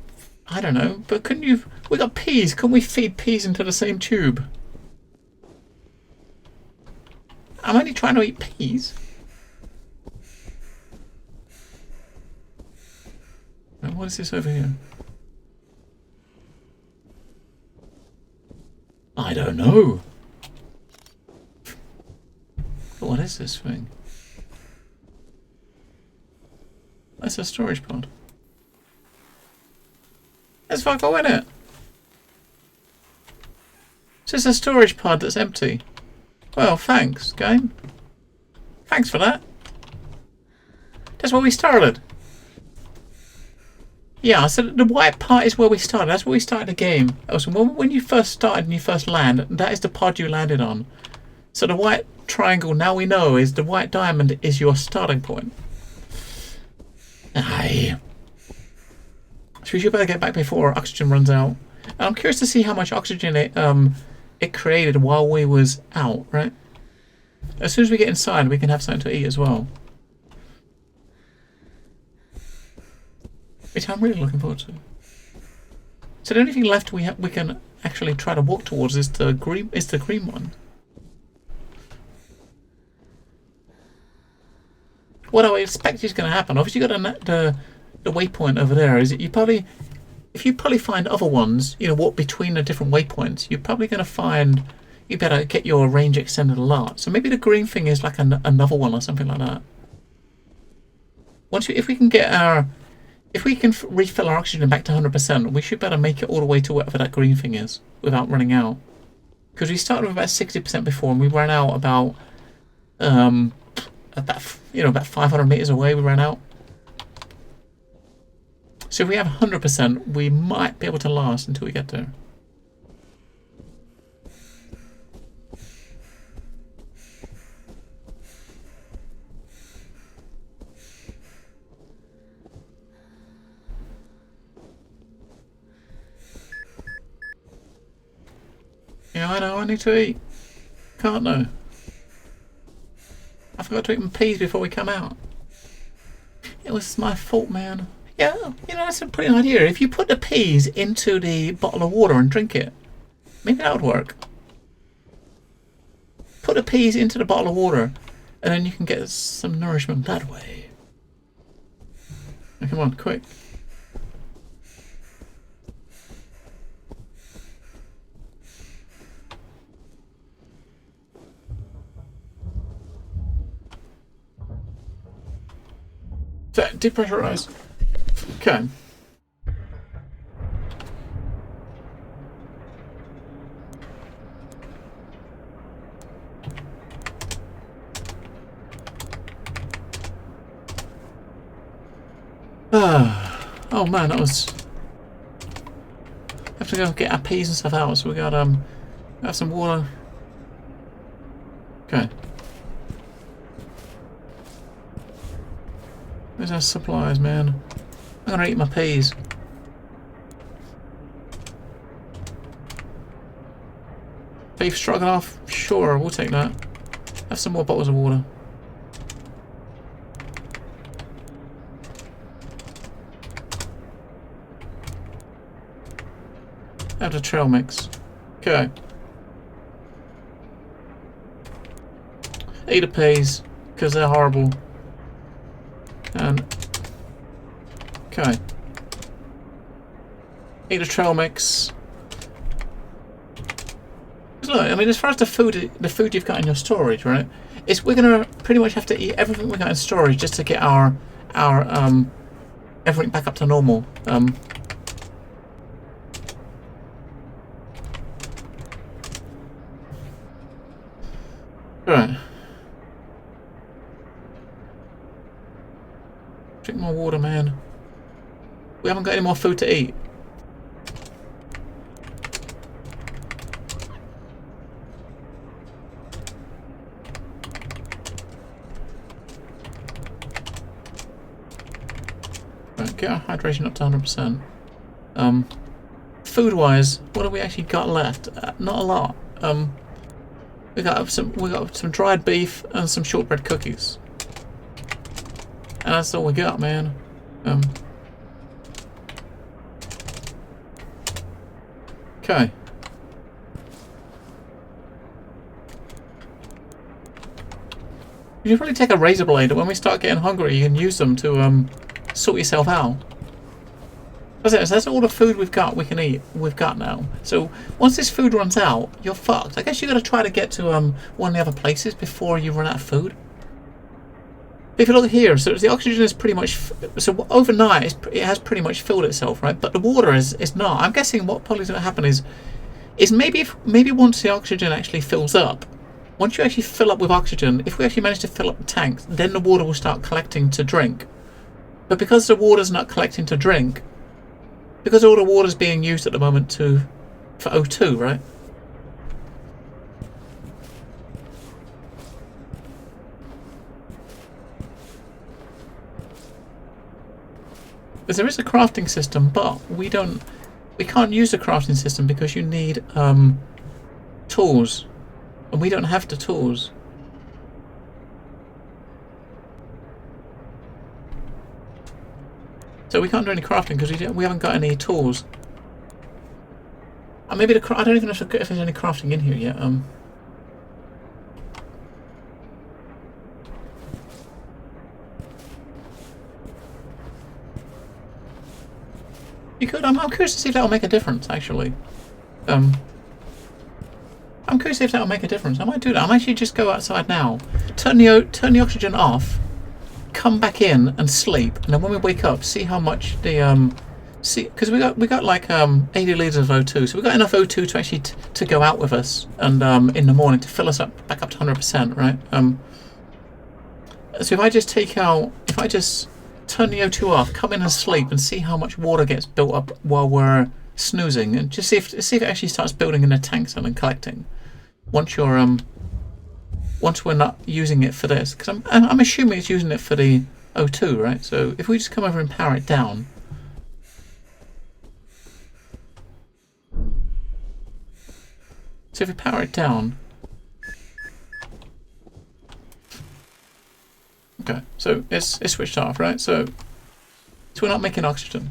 I don't know, but couldn't you... We got peas. Couldn't we feed peas into the same tube? I'm only trying to eat peas. And what is this over here? I don't know. What is this thing? That's a storage pod. Let's fuck go in it. It's just a storage pod that's empty. Well, thanks, game. Thanks for that. That's where we started. Yeah, so the white part is where we started. That's where we started the game. Oh, so when you first started and you first land, that is the pod you landed on. So the white triangle, now we know, is the white diamond is your starting point. Aye. So we should better get back before our oxygen runs out. And I'm curious to see how much oxygen it created while we was out, right? As soon as we get inside, we can have something to eat as well. Which I'm really looking forward to. So the only thing left we can actually try to walk towards is the green one. What I expect is going to happen. Obviously, you got the waypoint over there. Is it if you find other ones, you know, walk between the different waypoints, you're probably going to find you better get your range extended a lot. So maybe the green thing is like another one or something like that. If we can refill our oxygen back to 100%, we should better make it all the way to whatever that green thing is without running out. Because we started with about 60% before, and we ran out about 500 meters away. We ran out. So if we have 100%, we might be able to last until we get there. Yeah, I know, I need to eat. Can't know. I forgot to eat my peas before we come out. It was my fault, man. Yeah, you know, that's a pretty good idea. If you put the peas into the bottle of water and drink it, maybe that would work. Put the peas into the bottle of water, and then you can get some nourishment that way. Now, come on, quick. Depressurize. Okay. Oh man, that was. Have to go get our peas and stuff out. So we got have some water. Okay. Where's our supplies, man? I'm gonna eat my peas. Beef stroganoff? Sure, we'll take that. Have some more bottles of water. Have the trail mix. Okay. Eat the peas, because they're horrible. And okay, eat a trail mix. Look, I mean, as far as the food you've got in your storage, right? We're gonna pretty much have to eat everything we got in storage just to get our everything back up to normal. Right. Drink more water, man. We haven't got any more food to eat. Right, get our hydration up to 100%. Food-wise, what have we actually got left? Not a lot. We got some dried beef and some shortbread cookies. And that's all we got, man. Okay. You should probably take a razor blade, and when we start getting hungry, you can use them to sort yourself out. That's all the food we've got. We can eat. We've got now. So once this food runs out, you're fucked. I guess you got to try to get to one of the other places before you run out of food. If you look here, so the oxygen is pretty much, so overnight it has pretty much filled itself, right? But the water is not. I'm guessing what probably is going to happen is maybe once the oxygen actually fills up, once you actually fill up with oxygen, if we actually manage to fill up the tanks, then the water will start collecting to drink. But because the water's not collecting to drink, because all the water's being used at the moment for O2, right? Because there is a crafting system, but we can't use the crafting system because you need tools, and we don't have the tools. So we can't do any crafting because we haven't got any tools. Maybe I don't even know if there's any crafting in here yet. You could. I'm curious to see if that'll make a difference. Actually, I'm curious if that'll make a difference. I might do that. I might actually just go outside now, turn the oxygen off, come back in and sleep, and then when we wake up, see how much the because we got like 80 liters of O2, so we got enough O2 to actually to go out with us, and in the morning to fill us up back up to 100%, right? So if I just turn the O2 off, come in and sleep, and see how much water gets built up while we're snoozing, and just see if it actually starts building in the tanks and then collecting. Once we're not using it for this, because I'm assuming it's using it for the O2, right? So if we just come over and power it down. So if we power it down. Okay, so it's switched off, right? So we're not making oxygen.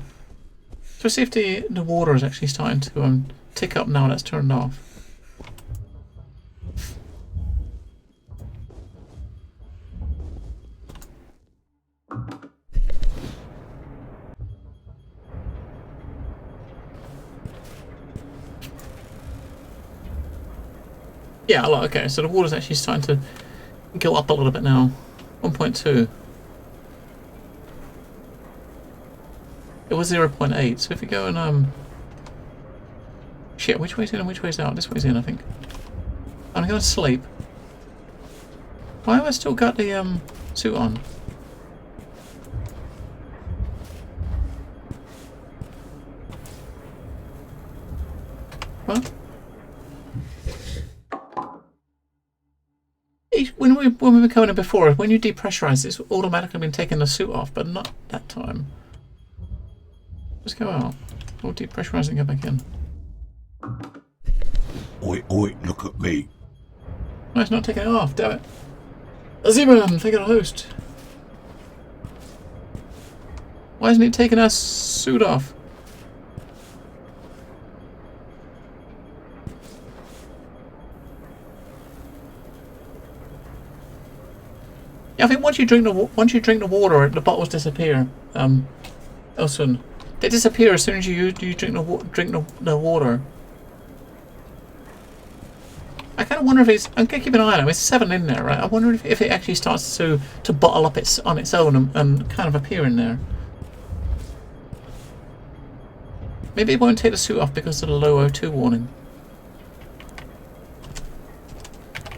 So see if the water is actually starting to tick up now that's turned off. Yeah, okay, so the water's actually starting to go up a little bit now. 1.2. It was 0.8, so if we go and shit, which way's in and which way's out? This way's in, I think. I'm going to sleep. Why have I still got the suit on? What? When we were coming in before, when you depressurize, it's automatically been taking the suit off, but not that time. Let's go out. We'll depressurize and go back in. Oi, oi, look at me. No, it's not taking it off, damn it. Zeman, take it a host. Why isn't it taking our suit off? Yeah, I think once you drink the water, the bottles disappear. Elson, they disappear as soon as you drink the water. I kind of wonder if it's. I'm gonna keep an eye on it. It's 7 in there, right? I wonder if it actually starts to bottle up on its own and kind of appear in there. Maybe it won't take the suit off because of the low O2 warning.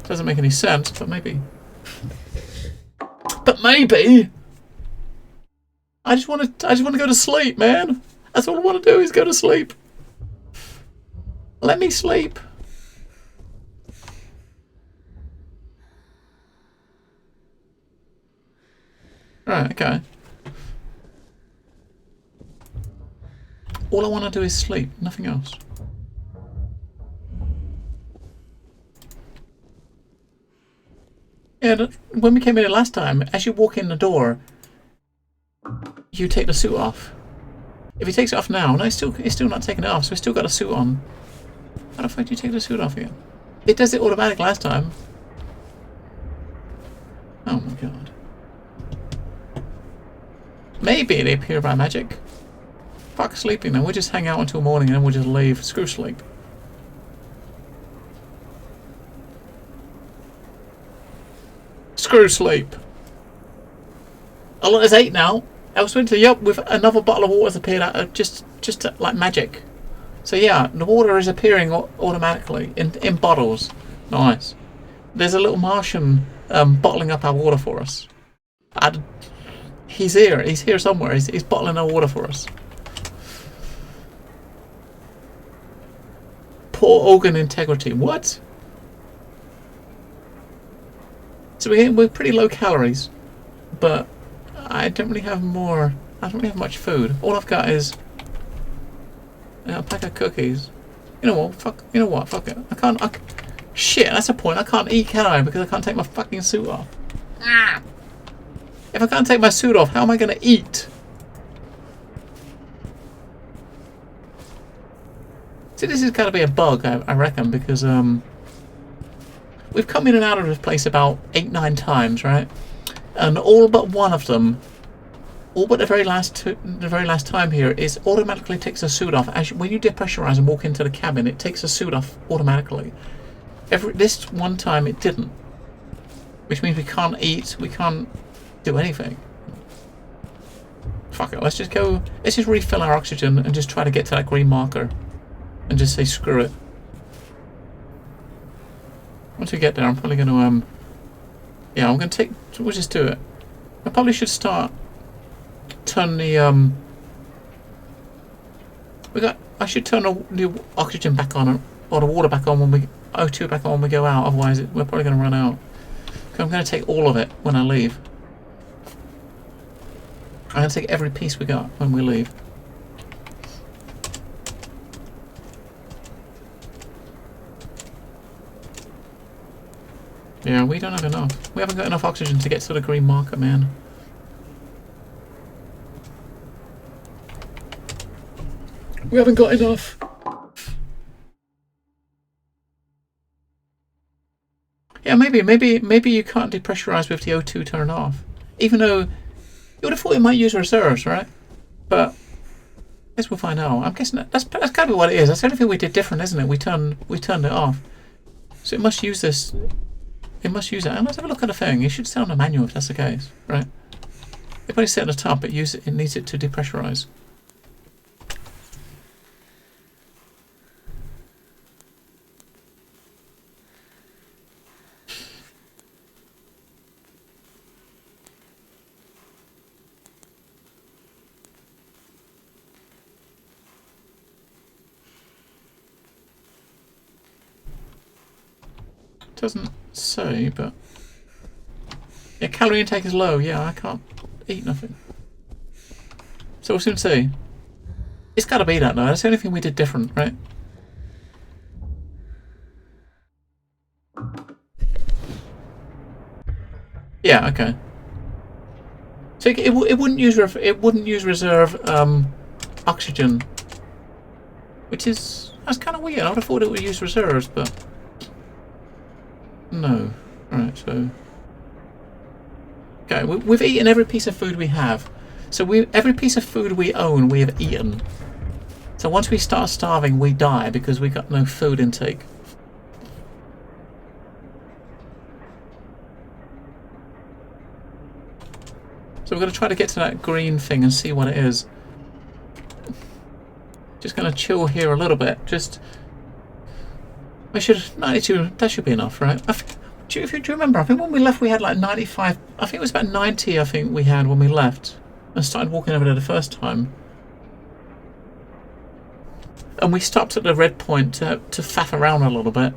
Doesn't make any sense, but maybe. But maybe. I just want to go to sleep, man. That's all I want to do is go to sleep. Let me sleep. Right, okay. All I want to do is sleep, nothing else. Yeah, when we came in here last time, as you walk in the door, you take the suit off. If he takes it off now, no, it's still not taking it off, so it's still got a suit on. How the fuck do you take the suit off again? It does it automatic last time. Oh my god. Maybe they appear by magic. Fuck sleeping then, we'll just hang out until morning and then we'll just leave. Screw sleep. Screw sleep. Oh, there's 8 now. Elsewinter, yep, with another bottle of water has appeared out just like magic. So yeah, the water is appearing automatically in bottles. Nice. There's a little Martian bottling up our water for us. He's here. He's here somewhere. He's bottling our water for us. Poor organ integrity. What? So we're pretty low calories, but I don't really have more. I don't really have much food. All I've got is a pack of cookies. You know what? Fuck. You know what? Fuck it. I can't. Shit. That's the point. I can't eat, can I? Because I can't take my fucking suit off. Ah. If I can't take my suit off, how am I going to eat? See, this is going to be a bug, I reckon, because we've come in and out of this place about 8-9 times, right? And all but one of them, all but the very last time here, is automatically takes the suit off. When you depressurize and walk into the cabin, it takes the suit off automatically. This one time it didn't, which means we can't eat, we can't do anything. Fuck it, let's just refill our oxygen and just try to get to that green marker and just say screw it. Once we get there, I'm probably going to yeah, I'm going to we'll just do it. I probably should turn the I should turn the oxygen back on or the water back on when we O2 back on when we go out, otherwise we're probably going to run out. So I'm going to take all of it when I leave. I'm going to take every piece we got when we leave. Yeah, we don't have enough. We haven't got enough oxygen to get to the green marker, man. We haven't got enough. Yeah, maybe you can't depressurize with the O2 turned off. Even though you would have thought it might use reserves, right? But I guess we'll find out. I'm guessing that's gotta be what it is. That's the only thing we did different, isn't it? We turned it off. So it must use this. It must use it. And let's have a look at the thing. It should say on the manual if that's the case, right? If I set at the top, it needs it to depressurize. Doesn't say, but yeah, calorie intake is low. Yeah, I can't eat nothing. So we'll soon see. It's got to be that though. That's the only thing we did different, right? Yeah. Okay. So it wouldn't use reserve oxygen, which is that's kind of weird. I would have thought it would use reserves, but. No. Alright, so... Okay, we've eaten every piece of food we have. So every piece of food we own, we have eaten. So once we start starving, we die because we got no food intake. So we're going to try to get to that green thing and see what it is. Just going to chill here a little bit. Just... We should 92. That should be enough, right? Do you remember? I think when we left, we had like 95. I think it was about 90. I think we had when we left and started walking over there the first time. And we stopped at the red point to faff around a little bit.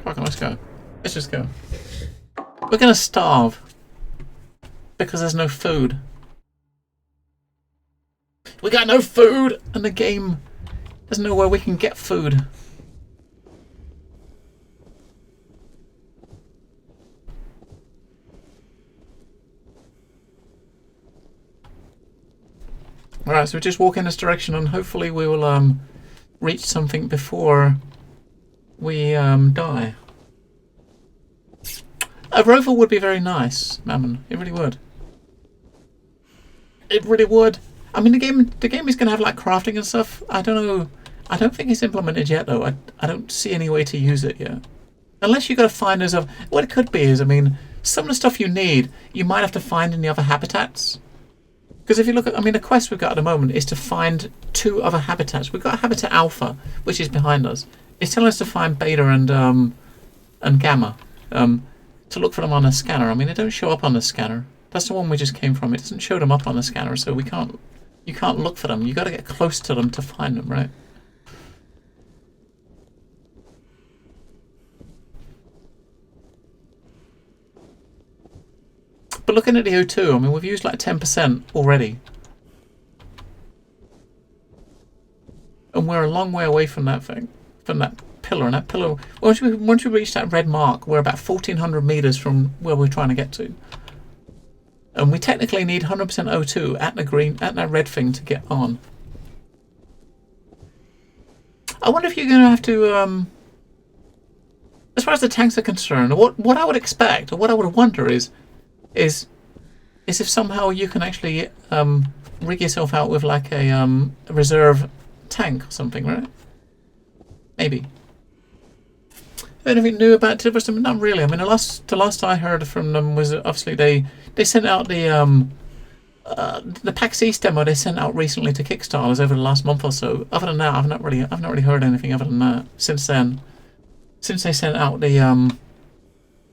Okay, let's go. Let's just go. We're gonna starve because there's no food. We got no food, and the game doesn't know where we can get food. Alright, so we just walk in this direction, and hopefully we will reach something before we die. A rover would be very nice, Mammon. It really would. It really would. I mean, the game is going to have like crafting and stuff. I don't know. I don't think it's implemented yet, though. I don't see any way to use it yet. Unless you've got to find those of what it could be is, I mean, some of the stuff you need, you might have to find in the other habitats. Because if you look at, I mean, the quest we've got at the moment is to find 2 other habitats. We've got Habitat Alpha, which is behind us. It's telling us to find Beta and Gamma. To look for them on a scanner. I mean, they don't show up on the scanner. That's the one we just came from. It doesn't show them up on the scanner, so you can't look for them. You got to get close to them to find them, right? But looking at the O2, I mean, we've used like 10% already. And we're a long way away from that thing, from that pillar. And that pillar, once we reach that red mark, we're about 1,400 meters from where we're trying to get to. And we technically need 100% O2 at that red thing to get on. I wonder if you're going to have to, as far as the tanks are concerned, what I would expect, or what I would wonder is if somehow you can actually rig yourself out with like a reserve tank or something, right? Maybe. Anything new about Tilbury? Not really. I mean, the last I heard from them was obviously they sent out the PAX East demo they sent out recently to Kickstarters over the last month or so. Other than that, I've not really heard anything other than that since then. Since they sent out the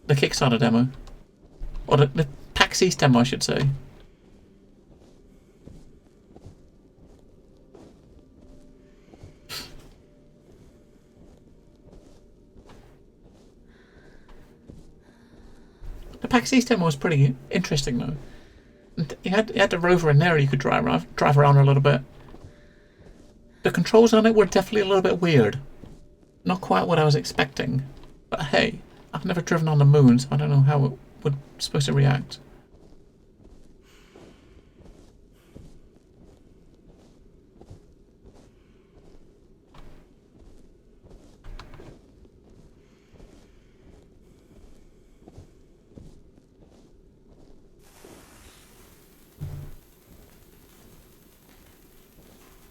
Kickstarter demo, or the PAX East demo, I should say. The PAX East demo was pretty interesting though. And you had the rover in there you could drive around a little bit. The controls on it were definitely a little bit weird. Not quite what I was expecting. But hey, I've never driven on the moon, so I don't know how it would supposed to react.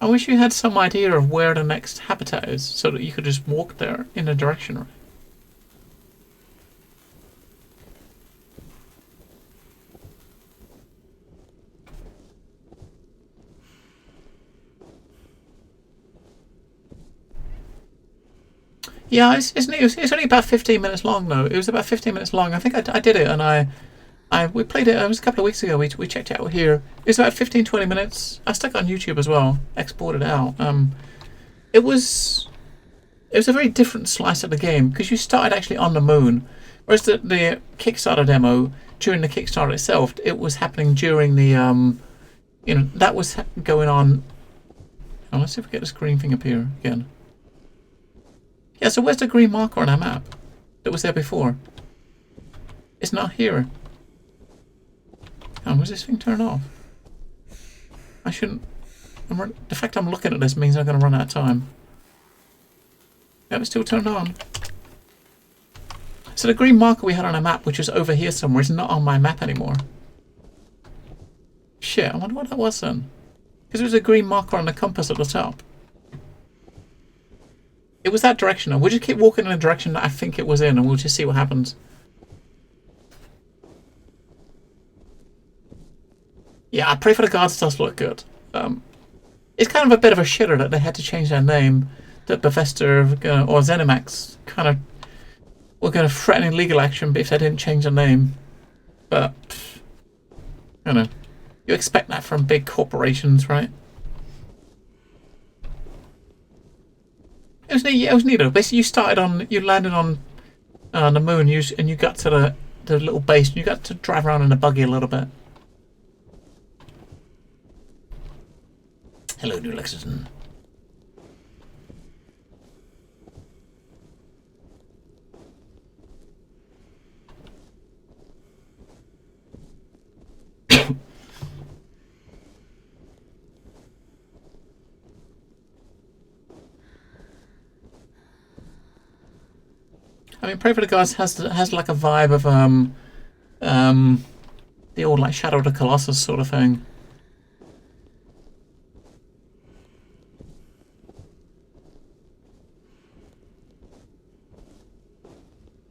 I wish you had some idea of where the next habitat is, so that you could just walk there in a direction, right? Yeah, it's only about 15 minutes long though. It was about 15 minutes long. I think I did it, and we played it. It was a couple of weeks ago. We checked it out here. It was about 15-20 minutes. I stuck it on YouTube as well. Exported it out. It was a very different slice of the game because you started actually on the moon, whereas the Kickstarter demo during the Kickstarter itself, it was happening during the that was going on. Oh, let's see if we get this green thing up here again. Yeah, so where's the green marker on our map that was there before? It's not here. Oh, was this thing turned off? I shouldn't... The fact I'm looking at this means I'm going to run out of time. Yeah, it's still turned on. So the green marker we had on our map, which was over here somewhere, is not on my map anymore. Shit, I wonder what that was then. Because there was a green marker on the compass at the top. It was that direction. We'll just keep walking in the direction that I think it was in, and we'll just see what happens. Yeah, I pray for the gods it does look good. It's kind of a bit of a shitter that they had to change their name. That Bethesda or ZeniMax kind of were going to threaten legal action if they didn't change their name. But, you know, you expect that from big corporations, right? It was neat. It was neat though. Basically, you landed on the moon, and you got to the little base, and you got to drive around in a buggy a little bit. Hello, New Lexington. I mean, Pray for the Gods has like a vibe of the old like Shadow of the Colossus sort of thing.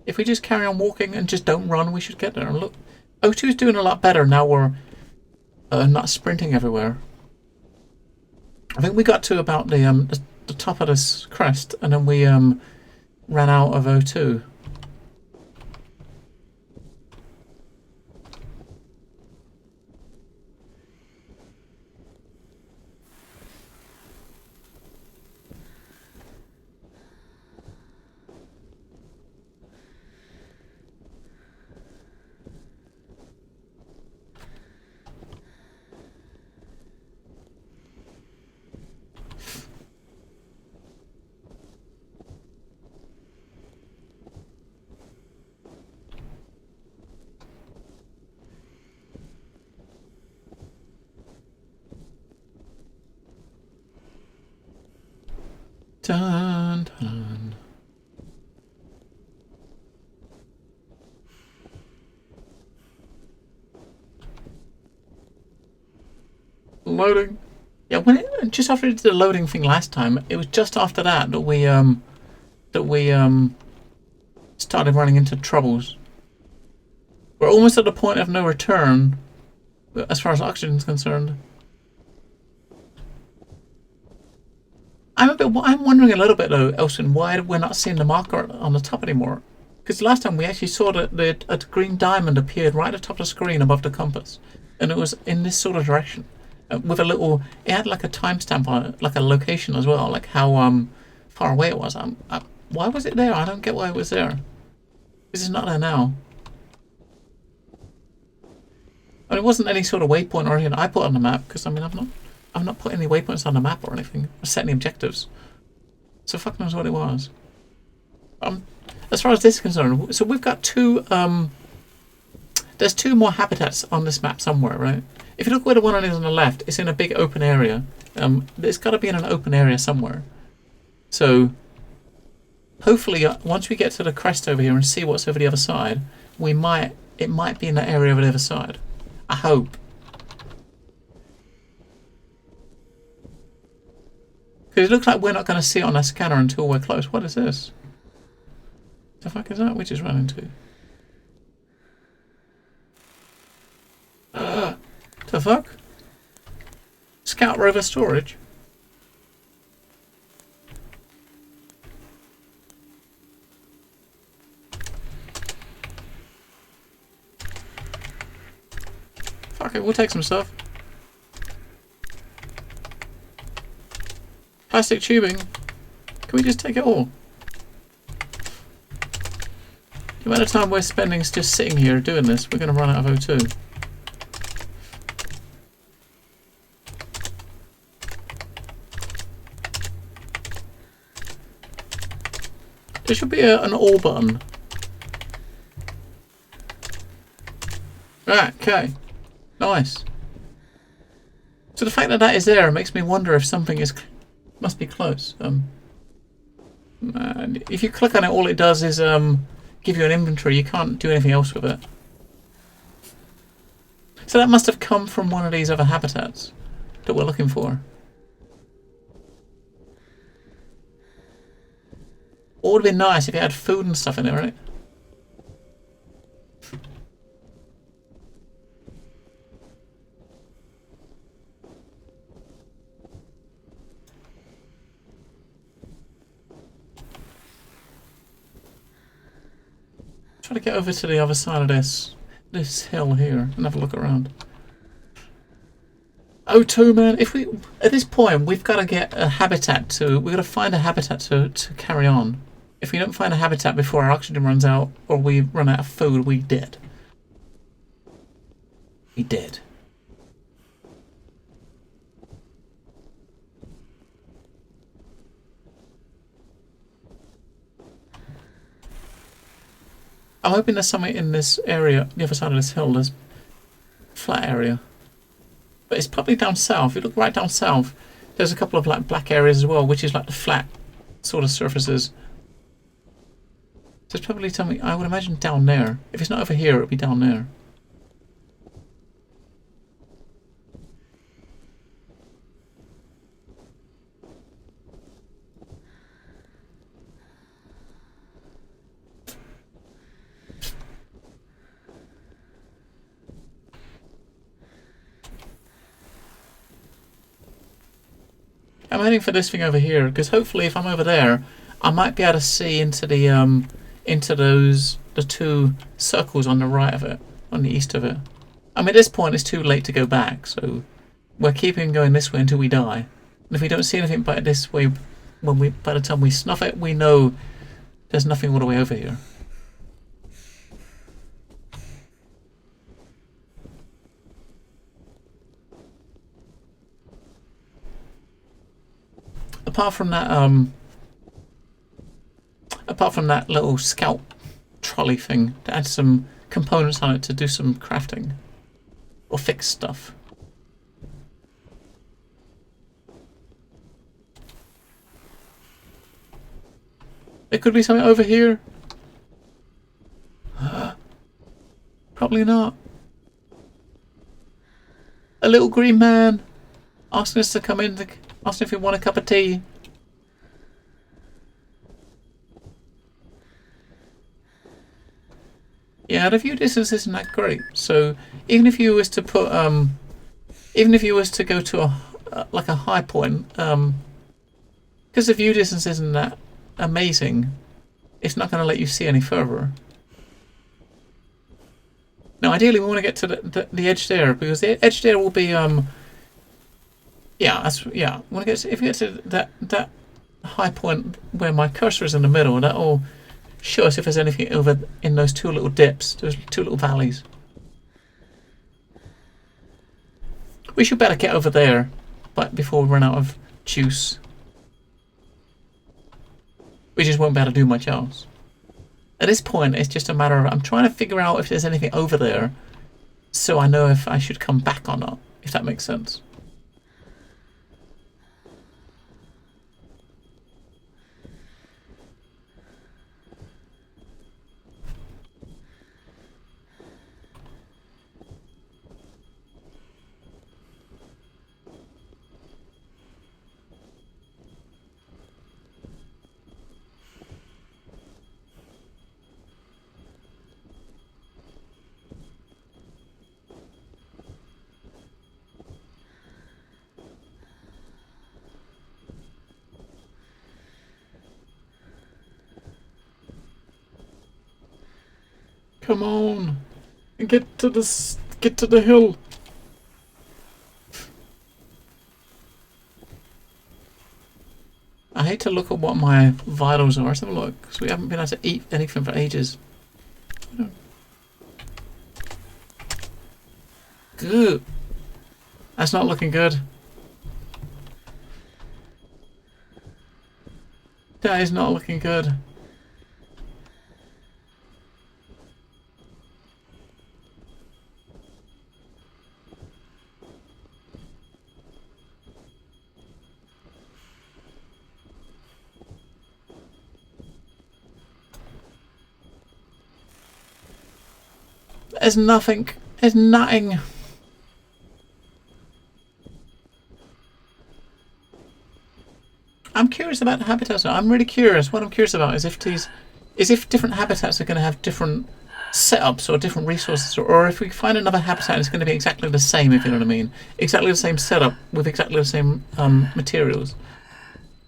If we just carry on walking and just don't run, we should get there. And look, O2's doing a lot better now. We're not sprinting everywhere. I think we got to about the top of this crest, and then we ran out of O2. Dun, dun. Loading. Yeah, just after we did the loading thing last time, it was just after that we started running into troubles. We're almost at the point of no return as far as oxygen is concerned. I'm wondering a little bit though, Elson, why we're not seeing the marker on the top anymore. Because last time we actually saw that a green diamond appeared right at the top of the screen above the compass, and it was in this sort of direction, with a little. It had like a timestamp on it, like a location as well, like how far away it was. Why was it there? I don't get why it was there. This is not there now. I mean, it wasn't any sort of waypoint or anything I put on the map, because I mean, I've not put any waypoints on the map or anything, or set any objectives. So fuck knows what it was. As far as this is concerned, so we've got two, there's two more habitats on this map somewhere, right? If you look where the one is on the left, it's in a big open area. It's got to be in an open area somewhere. So, hopefully, once we get to the crest over here and see what's over the other side, it might be in that area over the other side. I hope. Because it looks like we're not going to see it on our scanner until we're close. What is this? The fuck is that we just ran into? The fuck? Scout rover storage? Fuck it, we'll take some stuff. Plastic tubing. Can we just take it all? The amount of time we're spending just sitting here doing this, we're going to run out of O2. There should be an all button. Right, okay. Nice. So the fact that that is there makes me wonder if something must be close. If you click on it, all it does is give you an inventory. You can't do anything else with it. So that must have come from one of these other habitats that we're looking for. Or it would have been nice if it had food and stuff in it, right? Try to get over to the other side of this hill here and have a look around. O2, man, if we at this point we've got to get a habitat we've got to find a habitat to carry on. If we don't find a habitat before our oxygen runs out or we run out of food, we dead. We dead. I'm hoping there's something in this area, the other side of this hill, this flat area. But it's probably down south. If you look right down south, there's a couple of like black areas as well, which is like the flat sort of surfaces. So it's probably something, I would imagine, down there. If it's not over here, it'll be down there. I'm heading for this thing over here, because hopefully if I'm over there, I might be able to see into the the two circles on the right of it, on the east of it. I mean, at this point it's too late to go back, so we're keeping going this way until we die. And if we don't see anything by this way, by the time we snuff it, we know there's nothing all the way over here. Apart from that little scout trolley thing to add some components on it to do some crafting or fix stuff. There could be something over here. Probably not. A little green man asking us to come in, asking if we want a cup of tea. Yeah, the view distance isn't that great. So even if you was to put, even if you was to go to like a high point, because the view distance isn't that amazing, it's not going to let you see any further. Now, ideally, we want to get to the edge there, because the edge there will be, yeah, yeah. We want to get if we get to that high point where my cursor is in the middle, that'll show us if there's anything over in those two little dips, those two little valleys. We should better get over there, but before we run out of juice. We just won't be able to do much else. At this point, it's just a matter of I'm trying to figure out if there's anything over there, so I know if I should come back or not. If that makes sense. Come on, get to the hill. I hate to look at what my vitals are. Let's have a look, because we haven't been able to eat anything for ages. Good. That's not looking good. That is not looking good. There's nothing. There's nothing. I'm curious about the habitats. I'm really curious. What I'm curious about is if different habitats are going to have different setups or different resources, or if we find another habitat it's going to be exactly the same, if you know what I mean. Exactly the same setup with exactly the same materials.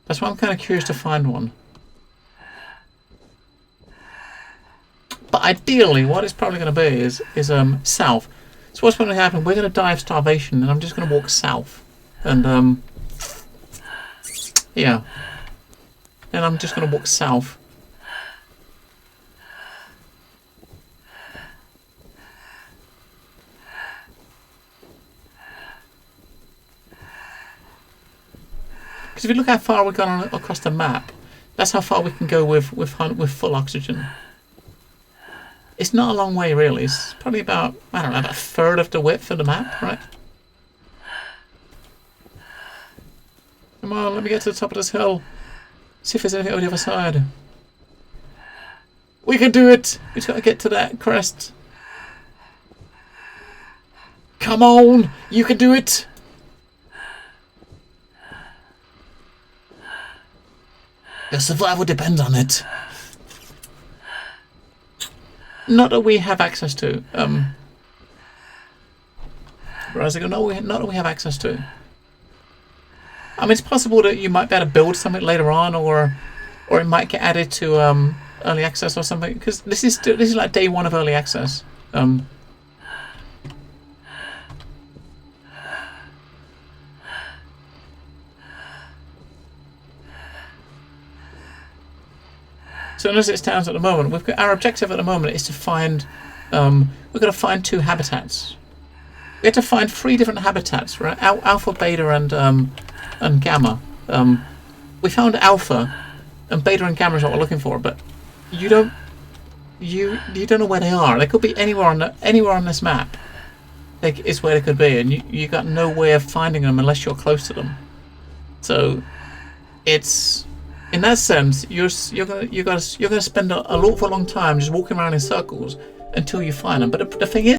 That's why I'm kind of curious to find one. But ideally, what it's probably going to be is south. So what's going to happen? We're going to die of starvation, and I'm just going to walk south, and yeah. And I'm just going to walk south. Because if you look how far we've gone across the map, that's how far we can go with full oxygen. It's not a long way, really. It's probably about, I don't know, about a third of the width of the map, right? Come on, let me get to the top of this hill. See if there's anything on the other side. We can do it! We just got to get to that crest. Come on! You can do it! Your survival depends on it. Not that we have access to. Whereas I go, not that we have access to. I mean, it's possible that you might be able to build something later on, or it might get added to early access or something. Because this is like day one of early access. So as it stands at the moment, we've got our objective at the moment is to find. We've got to find 2 habitats. We have to find 3 different habitats, right? Alpha, beta, and gamma. We found alpha, and beta and gamma is what we're looking for, but you don't know where they are. They could be anywhere on this map. Is where they could be, and you got no way of finding them unless you're close to them. So it's. In that sense, you're gonna spend a lot for a long time just walking around in circles until you find them. But the thing is,